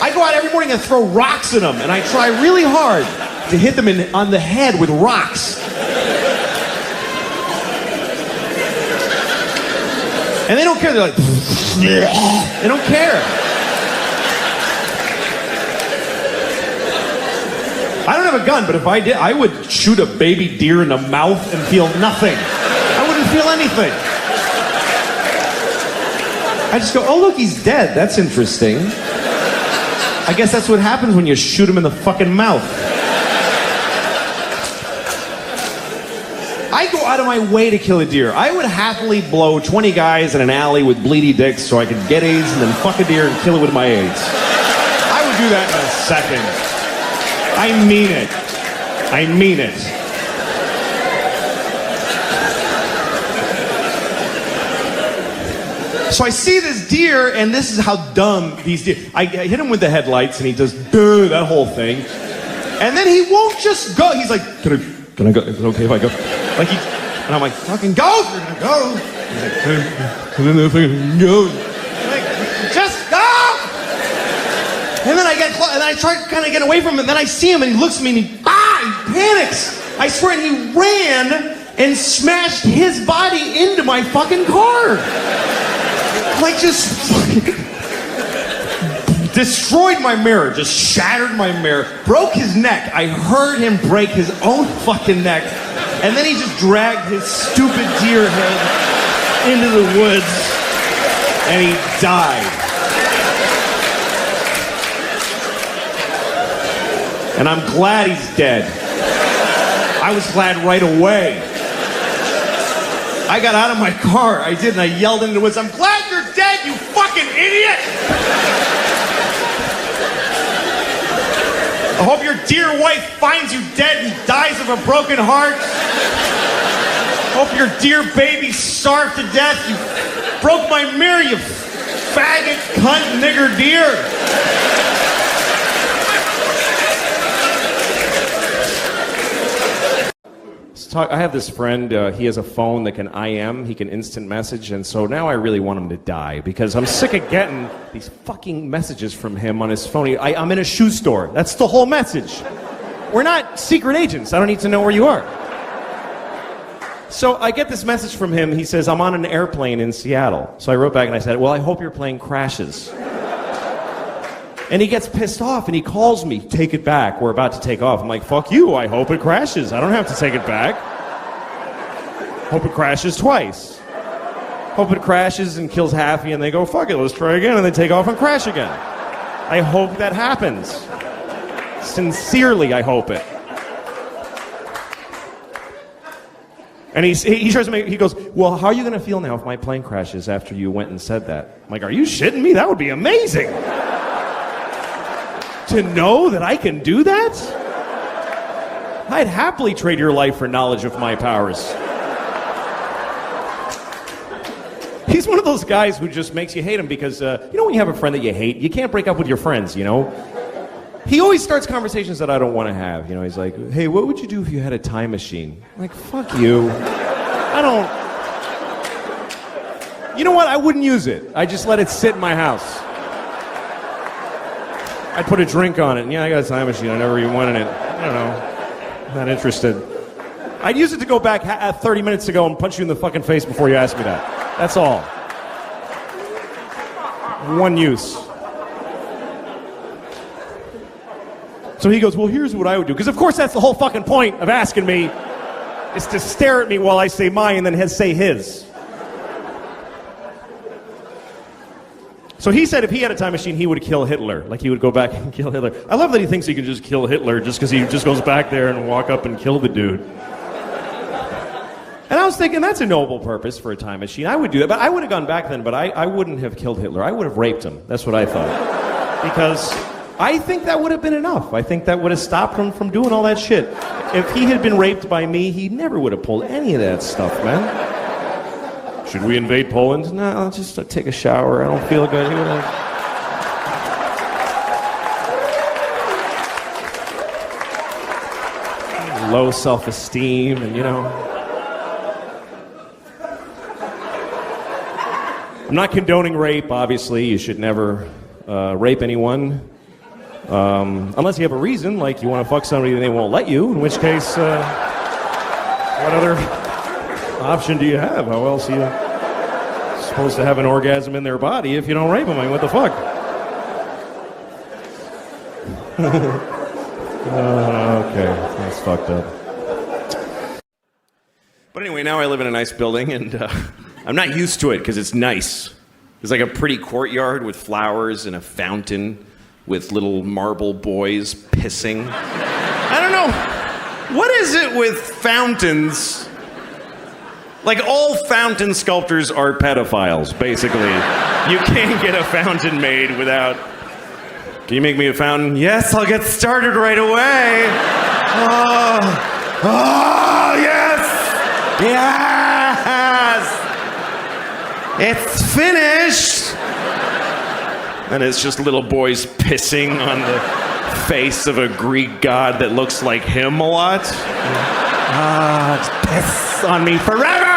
I go out every morning and throw rocks at them, and I try really hard to hit them on the head with rocks. And they don't care. They're like, they don't care. I don't have a gun, but if I did, I would shoot a baby deer in the mouth and feel nothing. I wouldn't feel anything. I just go, oh, look, he's dead. That's interesting. I guess that's what happens when you shoot him in the fucking mouth. I go out of my way to kill a deer. I would happily blow 20 guys in an alley with bleedy dicks so I could get AIDS and then fuck a deer and kill it with my AIDS. I would do that in a second. I mean it. I mean it. So I see this deer, and this is how dumb these deer. I hit him with the headlights, and he does that whole thing. And then he won't just go. He's like, can I go? Is it okay if I go? Like and I'm like, fucking go! You're gonna go! He's like, go! I'm like, just go! And then I get close, and I try to kind of get away from him, and then I see him, and he looks at me, and he panics! I swear, and he ran and smashed his body into my fucking car! Like, just fucking destroyed my mirror, just shattered my mirror, broke his neck. I heard him break his own fucking neck. And then he just dragged his stupid deer head into the woods, and he died. And I'm glad he's dead. I was glad right away. I got out of my car, I did, and I yelled into the woods, I'm glad you're dead, you fucking idiot! I hope your dear wife finds you dead and dies of a broken heart. Hope your dear baby starved to death. You broke my mirror, you faggot, cunt, nigger deer. I have this friend, he has a phone that can IM, he can instant message, and so now I really want him to die because I'm sick of getting these fucking messages from him on his phone. I'm in a shoe store. That's the whole message. We're not secret agents. I don't need to know where you are. So I get this message from him. He says, I'm on an airplane in Seattle. So I wrote back and I said, well, I hope your plane crashes. And he gets pissed off and he calls me, take it back. We're about to take off. I'm like, fuck you. I hope it crashes. I don't have to take it back. Hope it crashes twice. Hope it crashes and kills Happy and they go, fuck it, let's try again. And they take off and crash again. I hope that happens. Sincerely, I hope it. And he tries to make, he goes, well, how are you going to feel now if my plane crashes after you went and said that? I'm like, are you shitting me? That would be amazing. To know that I can do that? I'd happily trade your life for knowledge of my powers. He's one of those guys who just makes you hate him because, you know when you have a friend that you hate, you can't break up with your friends, you know? He always starts conversations that I don't want to have. You know, he's like, hey, what would you do if you had a time machine? I'm like, fuck you. You know what? I wouldn't use it. I just let it sit in my house. I'd put a drink on it. And yeah, I got a time machine. I never even wanted it. I don't know. I'm not interested. I'd use it to go back 30 minutes ago and punch you in the fucking face before you asked me that. That's all. One use. So he goes, well, here's what I would do. Because of course that's the whole fucking point of asking me, is to stare at me while I say mine and then say his. So he said if he had a time machine, he would kill Hitler. Like he would go back and kill Hitler. I love that he thinks he can just kill Hitler just because he just goes back there and walk up and kill the dude. And I was thinking, that's a noble purpose for a time machine. I would do that, but I would have gone back then, but I wouldn't have killed Hitler. I would have raped him. That's what I thought. Because I think that would have been enough. I think that would have stopped him from doing all that shit. If he had been raped by me, he never would have pulled any of that stuff, man. Should we invade Poland? No, I'll just take a shower. I don't feel good. He would have low self-esteem and, you know. I'm not condoning rape, obviously. You should never rape anyone. Unless you have a reason, like you want to fuck somebody and they won't let you, in which case, what other option do you have? How else are you supposed to have an orgasm in their body if you don't rape them? I mean, what the fuck? Okay, that's fucked up. But anyway, now I live in a nice building, and I'm not used to it because it's nice. There's like a pretty courtyard with flowers and a fountain with little marble boys pissing. I don't know. What is it with fountains? Like, all fountain sculptors are pedophiles, basically. You can't get a fountain made without... Can you make me a fountain? Yes, I'll get started right away. Oh, yes! Yes! It's finished! And it's just little boys pissing on the face of a Greek god that looks like him a lot. It's piss on me forever!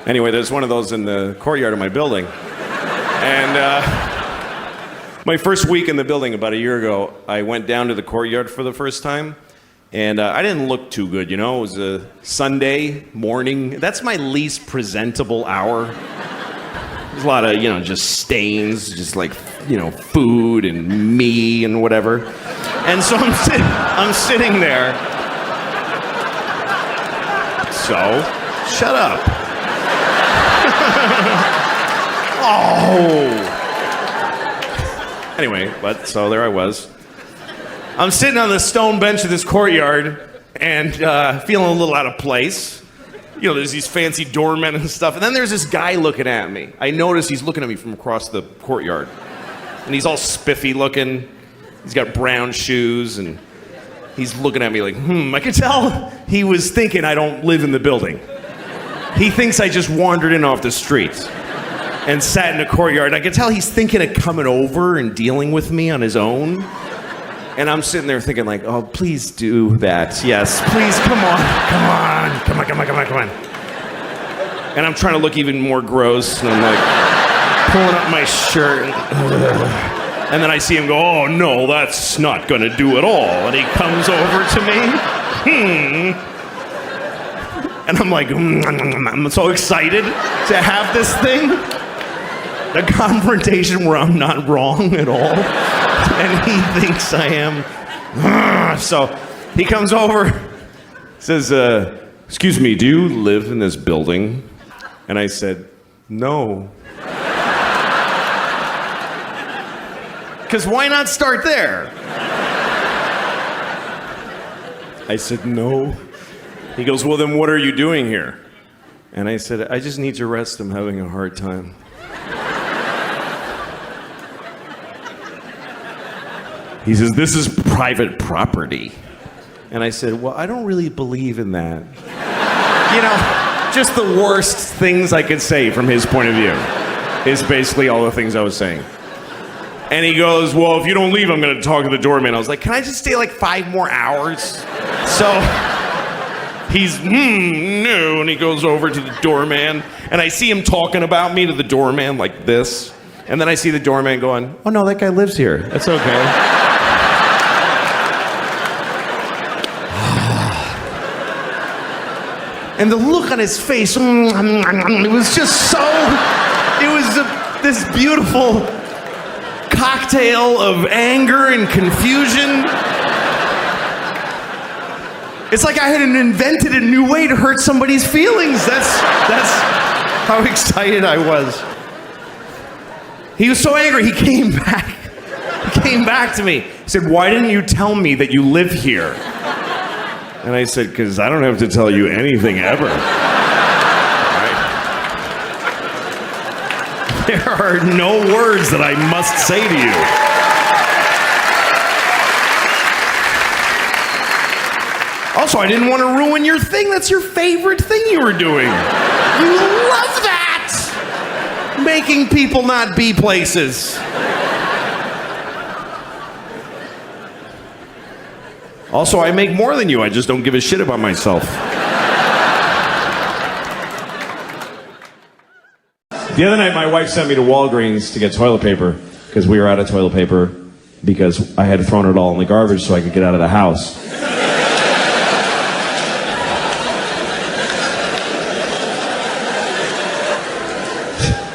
Anyway, there's one of those in the courtyard of my building. And my first week in the building about a year ago, I went down to the courtyard for the first time. And I didn't look too good, you know. It was a Sunday morning. That's my least presentable hour. There's a lot of, you know, just stains, just like, you know, food and me and whatever. And so I'm sitting there. So, shut up. Oh. Anyway, but so there I was. I'm sitting on the stone bench of this courtyard and feeling a little out of place. You know, there's these fancy doormen and stuff. And then there's this guy looking at me. I notice he's looking at me from across the courtyard. And he's all spiffy looking. He's got brown shoes and he's looking at me like, I could tell he was thinking I don't live in the building. He thinks I just wandered in off the street. and sat in the courtyard. I could tell he's thinking of coming over and dealing with me on his own. And I'm sitting there thinking like, oh, please do that. Yes, please, come on. And I'm trying to look even more gross, and I'm like pulling up my shirt. And then I see him go, oh no, that's not gonna do at all. And he comes over to me. And I'm like, I'm so excited to have this thing. The confrontation where I'm not wrong at all. And he thinks I am. So he comes over, says, excuse me, do you live in this building? And I said, no. Because why not start there? I said, no. He goes, well, then what are you doing here? And I said, I just need your rest. I'm having a hard time. He says, this is private property. And I said, well, I don't really believe in that. You know, just the worst things I could say from his point of view is basically all the things I was saying. And he goes, well, if you don't leave, I'm going to talk to the doorman. I was like, can I just stay like 5 more hours? So he's, no. And he goes over to the doorman. And I see him talking about me to the doorman like this. And then I see the doorman going, oh, no, that guy lives here. That's okay. And the look on his face, it was just so, it was this beautiful cocktail of anger and confusion. It's like I had invented a new way to hurt somebody's feelings. That's how excited I was. He was so angry, he came back. He came back to me. He said, why didn't you tell me that you live here? And I said, because I don't have to tell you anything ever. Right? There are no words that I must say to you. Also, I didn't want to ruin your thing. That's your favorite thing you were doing. You love that! Making people not be places. Also, I make more than you. I just don't give a shit about myself. The other night, my wife sent me to Walgreens to get toilet paper because we were out of toilet paper because I had thrown it all in the garbage so I could get out of the house.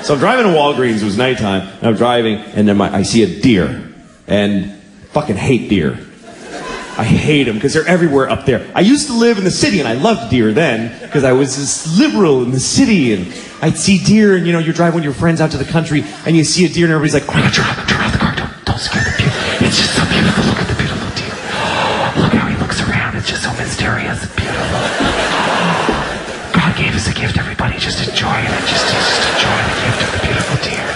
So I'm driving to Walgreens. It was nighttime, and I'm driving, and then I see a deer, and I fucking hate deer. I hate them because they're everywhere up there. I used to live in the city, and I loved deer then because I was this liberal in the city, and I'd see deer, and you know, you're driving with your friends out to the country, and you see a deer, and everybody's like, oh my God, turn off the car, don't scare the deer. It's just so beautiful. Look at the beautiful deer. Look how he looks around. It's just so mysterious and beautiful. God gave us a gift, everybody. Just enjoy it. Just enjoy the gift of the beautiful deer.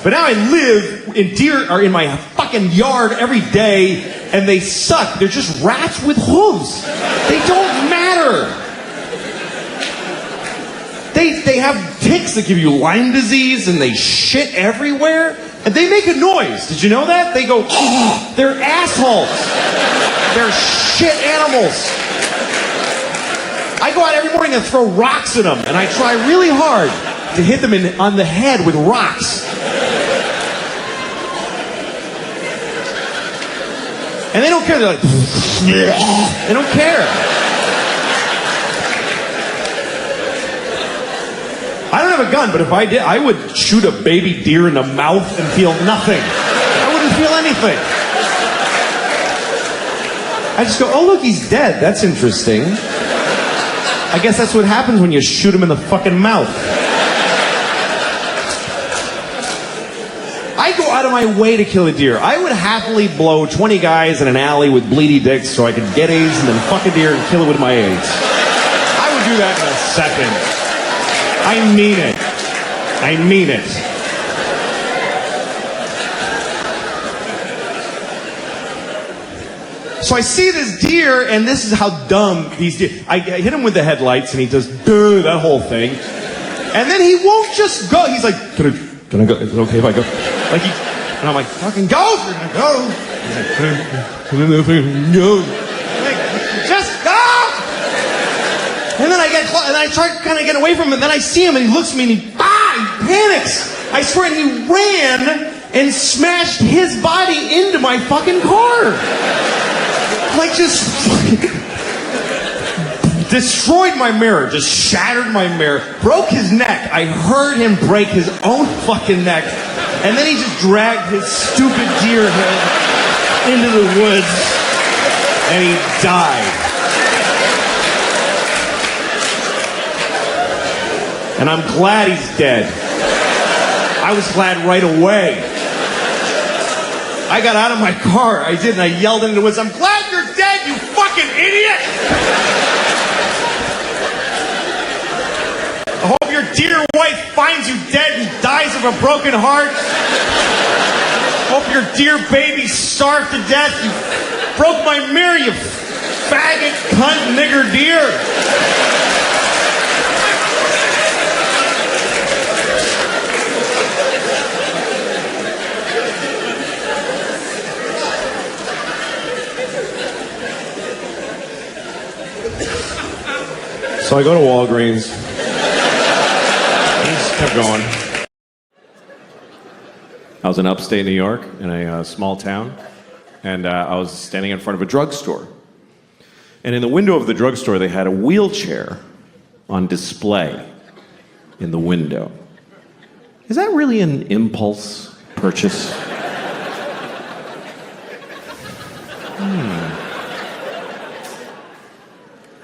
But now I live, and deer are in my fucking yard every day, and they suck. They're just rats with hooves. They don't matter. They have ticks that give you Lyme disease, and they shit everywhere, and they make a noise. Did you know that? They go, oh, they're assholes. They're shit animals. I go out every morning and throw rocks at them, and I try really hard to hit them on the head with rocks. And they don't care. They're like, they don't care. I don't have a gun, but if I did, I would shoot a baby deer in the mouth and feel nothing. I wouldn't feel anything. I just go, oh look, he's dead. That's interesting. I guess that's what happens when you shoot him in the fucking mouth. I go out of my way to kill a deer. I would happily blow 20 guys in an alley with bleedy dicks so I could get AIDS and then fuck a deer and kill it with my AIDS. I would do that in a second. I mean it. I mean it. So I see this deer, and this is how dumb these deer. I hit him with the headlights, and he does that whole thing. And then he won't just go. He's like, can I go? Is it okay if I go? Like and I'm like, fucking go if you're gonna go. He's like, go. Like, just go. And then I try to kind of get away from him, and then I see him, and he looks at me, and he panics. I swear, and he ran and smashed his body into my fucking car. Like, just fucking destroyed my mirror, just shattered my mirror, broke his neck. I heard him break his own fucking neck. And then he just dragged his stupid deer head into the woods, and he died. And I'm glad he's dead. I was glad right away. I got out of my car, I did, and I yelled into the woods, I'm glad you're dead, you fucking idiot! I hope your dear wife finds you dead and dies of a broken heart. Hope your dear baby starved to death. You broke my mirror, you faggot, cunt, nigger deer. So I go to Walgreens. Kept going. I was in upstate New York in a small town, and I was standing in front of a drugstore. And in the window of the drugstore, they had a wheelchair on display in the window. Is that really an impulse purchase?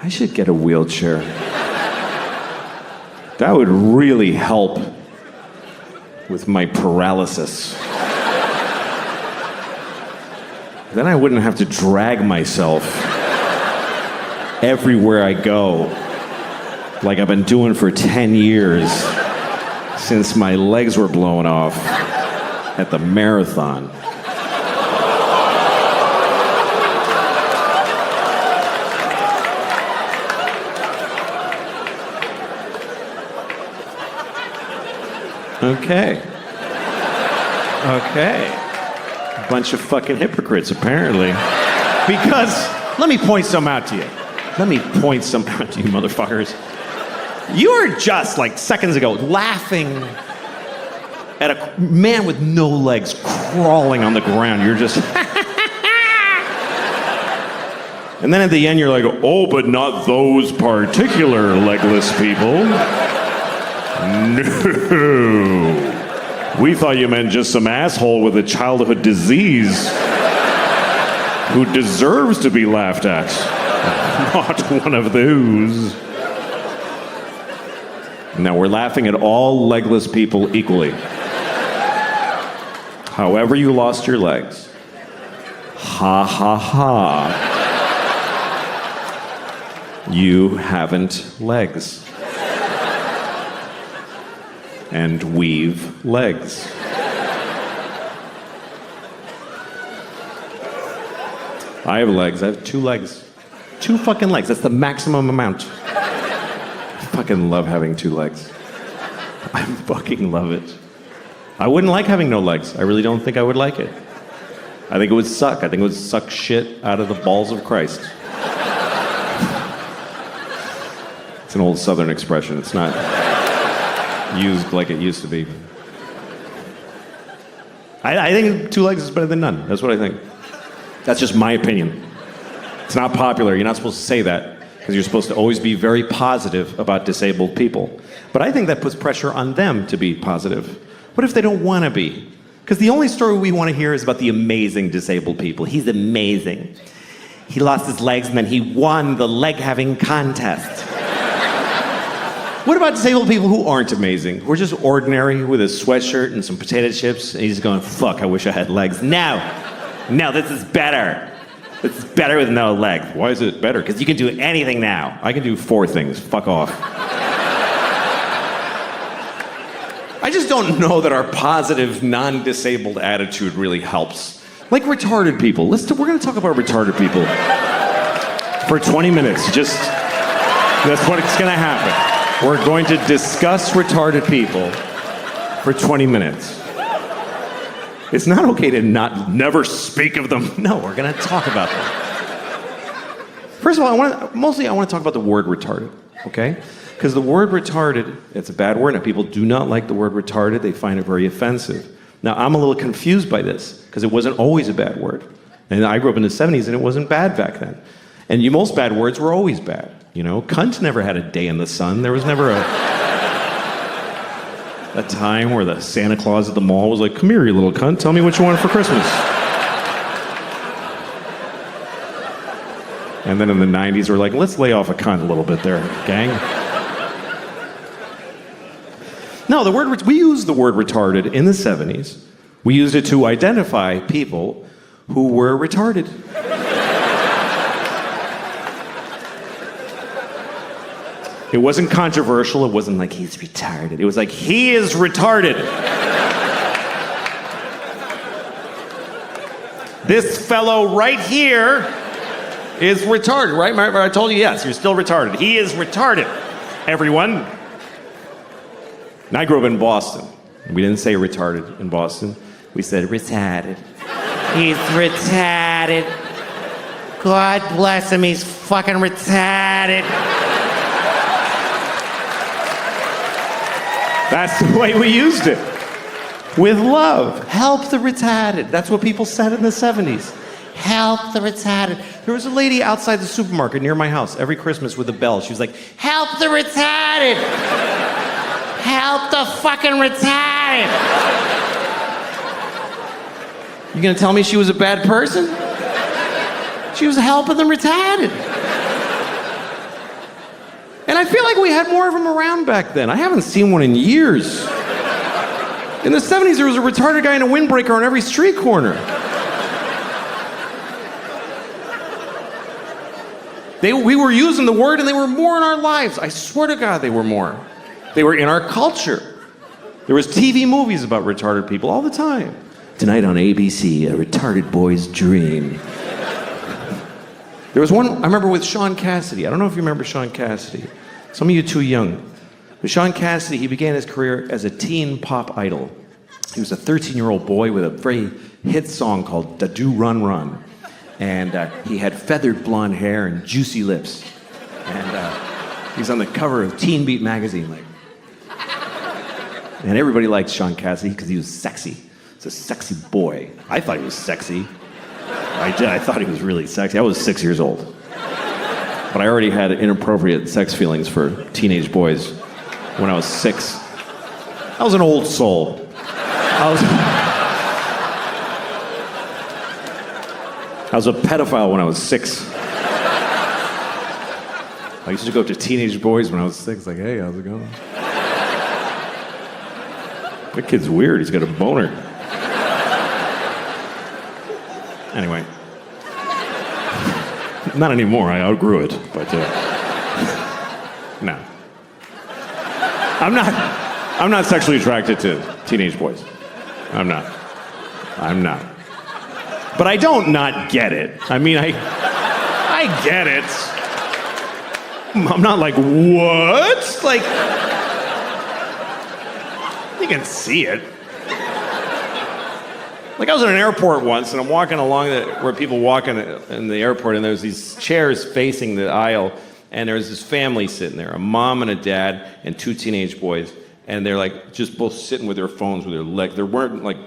I should get a wheelchair. That would really help with my paralysis. Then I wouldn't have to drag myself everywhere I go, like I've been doing for 10 years since my legs were blown off at the marathon. Okay. A bunch of fucking hypocrites, apparently. Because, let me point some out to you. Let me point some out to you, motherfuckers. You were just, like, seconds ago, laughing at a man with no legs crawling on the ground. You're just... And then at the end, you're like, oh, but not those particular legless people. No. We thought you meant just some asshole with a childhood disease who deserves to be laughed at. Not one of those. Now, we're laughing at all legless people equally. However you lost your legs. Ha ha ha. You haven't legs. And weave legs. I have legs. I have 2 legs. 2 fucking legs. That's the maximum amount. I fucking love having 2 legs. I fucking love it. I wouldn't like having no legs. I really don't think I would like it. I think it would suck. I think it would suck shit out of the balls of Christ. It's an old Southern expression. It's not used like it used to be. I think 2 legs is better than none. That's what I think. That's just my opinion. It's not popular. You're not supposed to say that because you're supposed to always be very positive about disabled people. But I think that puts pressure on them to be positive. What if they don't want to be? Because the only story we want to hear is about the amazing disabled people. He's amazing. He lost his legs and then he won the leg-having contest. What about disabled people who aren't amazing? Who are just ordinary with a sweatshirt and some potato chips, and he's going, fuck, I wish I had legs. No, this is better. This is better with no legs. Why is it better? Because you can do anything now. I can do 4 things. Fuck off. I just don't know that our positive, non-disabled attitude really helps. Like retarded people. We're going to talk about retarded people for 20 minutes. That's what it's going to happen. We're going to discuss retarded people for 20 minutes. It's not okay to never speak of them. No, we're going to talk about them. First of all, I want to talk about the word retarded, okay? Because the word retarded, it's a bad word, and people do not like the word retarded. They find it very offensive. Now, I'm a little confused by this, because it wasn't always a bad word. And I grew up in the 70s, and it wasn't bad back then. And most bad words were always bad. You know, cunt never had a day in the sun. There was never a time where the Santa Claus at the mall was like, come here, you little cunt, tell me what you want for Christmas. And then in the 90s, we're like, let's lay off a cunt a little bit there, gang. No, we used the word retarded in the 70s. We used it to identify people who were retarded. It wasn't controversial. It wasn't like, he's retarded. It was like, he is retarded. This fellow right here is retarded, right? I told you, yes, you're still retarded. He is retarded, everyone. And I grew up in Boston. We didn't say retarded in Boston. We said retarded. He's retarded. God bless him, he's fucking retarded. That's the way we used it. With love. Help the retarded. That's what people said in the 70s. Help the retarded. There was a lady outside the supermarket near my house every Christmas with a bell. She was like, help the retarded. Help the fucking retarded. You gonna tell me she was a bad person? She was helping the retarded. And I feel like we had more of them around back then. I haven't seen one in years. In the 70s, there was a retarded guy in a windbreaker on every street corner. We were using the word, and they were more in our lives. I swear to God, they were more. They were in our culture. There was TV movies about retarded people all the time. Tonight on ABC, a retarded boy's dream. There was one, I remember, with Sean Cassidy. I don't know if you remember Sean Cassidy. Some of you too young. But Sean Cassidy, he began his career as a teen pop idol. He was a 13-year-old boy with a very hit song called Da Do Run Run. And he had feathered blonde hair and juicy lips. And he was on the cover of Teen Beat magazine. And everybody liked Sean Cassidy because he was sexy. He's a sexy boy. I thought he was sexy. I did. I thought he was really sexy. I was 6 years old. But I already had inappropriate sex feelings for teenage boys when I was 6. I was an old soul. I was a pedophile when I was 6. I used to go up to teenage boys when I was 6, like, hey, how's it going? That kid's weird. He's got a boner. Anyway. Not anymore. I outgrew it. But, no. I'm not sexually attracted to teenage boys. I'm not. But I don't not get it. I mean, I get it. I'm not like, what? Like, you can see it. Like, I was in an airport once, and I'm walking along where people walk in the airport, and there's these chairs facing the aisle, and there's this family sitting there, a mom and a dad and 2 teenage boys, and they're like just both sitting with their phones with their legs. They weren't like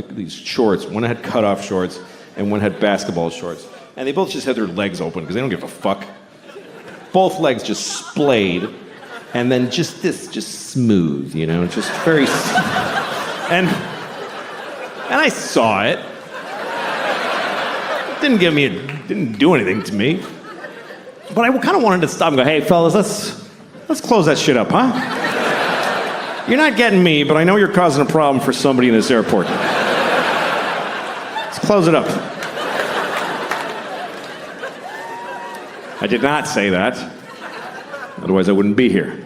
these shorts. One had cut-off shorts, and one had basketball shorts. And they both just had their legs open because they don't give a fuck. Both legs just splayed, and then just smooth, you know, just very. And I saw it. It didn't do anything to me. But I kind of wanted to stop and go, hey, fellas, let's close that shit up, huh? You're not getting me, but I know you're causing a problem for somebody in this airport. Let's close it up. I did not say that. Otherwise, I wouldn't be here.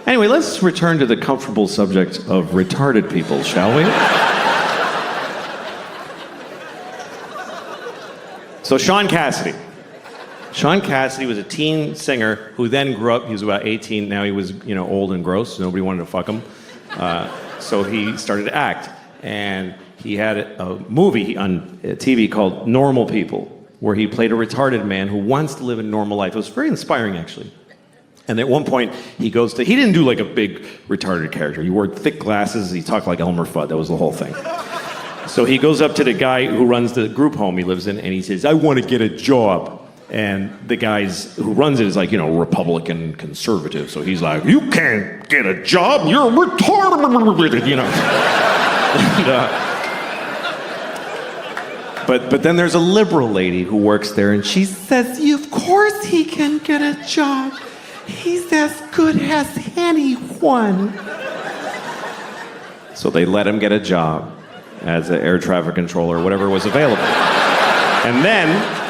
Anyway, let's return to the comfortable subject of retarded people, shall we? So Sean Cassidy. Sean Cassidy was a teen singer who then grew up. He was about 18. Now he was, old and gross. So nobody wanted to fuck him. So he started to act. And he had a movie on TV called Normal People, where he played a retarded man who wants to live a normal life. It was very inspiring, actually. And at one point, he didn't do like a big retarded character. He wore thick glasses. He talked like Elmer Fudd. That was the whole thing. So he goes up to the guy who runs the group home he lives in, and he says, I want to get a job. And the guys who runs it is like, Republican conservative. So he's like, you can't get a job. You're retarded, But then there's a liberal lady who works there, and she says, of course he can get a job. He's as good as anyone. So they let him get a job as an air traffic controller or whatever was available. And then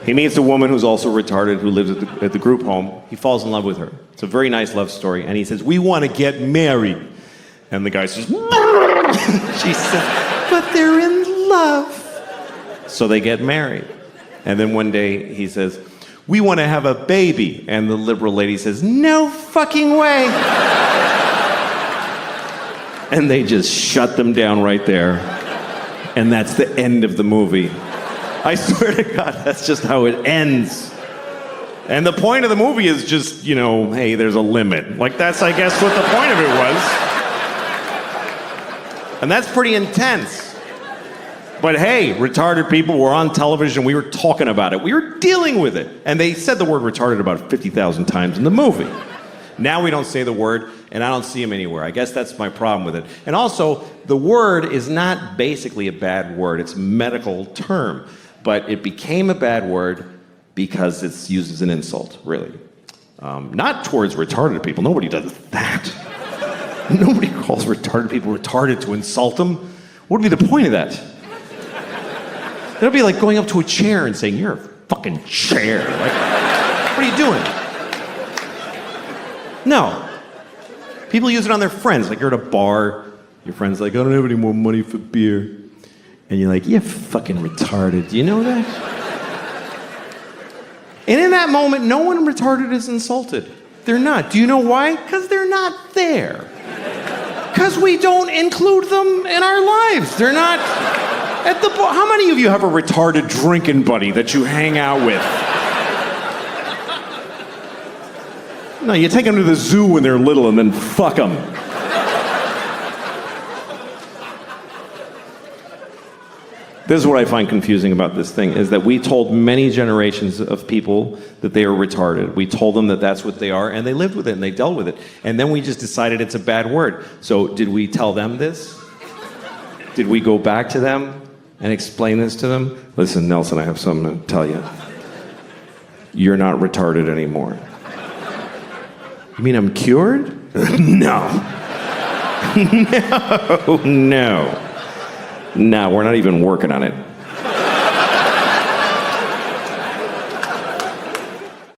he meets a woman who's also retarded who lives at the group home. He falls in love with her. It's a very nice love story. And he says, we want to get married. And the guy says, she says, but they're in love. So they get married. And then one day he says, we want to have a baby. And the liberal lady says, no fucking way. And they just shut them down right there. And that's the end of the movie. I swear to God, that's just how it ends. And the point of the movie is just, hey, there's a limit. Like, that's, I guess, what the point of it was. And that's pretty intense. But hey, retarded people were on television. We were talking about it. We were dealing with it. And they said the word retarded about 50,000 times in the movie. Now we don't say the word, and I don't see them anywhere. I guess that's my problem with it. And also, the word is not basically a bad word. It's a medical term. But it became a bad word because it's used as an insult, really. Not towards retarded people. Nobody does that. Nobody calls retarded people retarded to insult them. What would be the point of that? It'll be like going up to a chair and saying, you're a fucking chair. Like, what are you doing? No. People use it on their friends. Like, you're at a bar, your friend's like, I don't have any more money for beer. And you're like, you're fucking retarded. Do you know that? And in that moment, no one retarded is insulted. They're not. Do you know why? Because they're not there. Because we don't include them in our lives. They're not at the bar. How many of you have a retarded drinking buddy that you hang out with? No, you take them to the zoo when they're little and then fuck them. This is what I find confusing about this thing, is that we told many generations of people that they are retarded. We told them that that's what they are, and they lived with it, and they dealt with it. And then we just decided it's a bad word. So did we tell them this? Did we go back to them and explain this to them? Listen, Nelson, I have something to tell you. You're not retarded anymore. You mean I'm cured? No. No, we're not even working on it.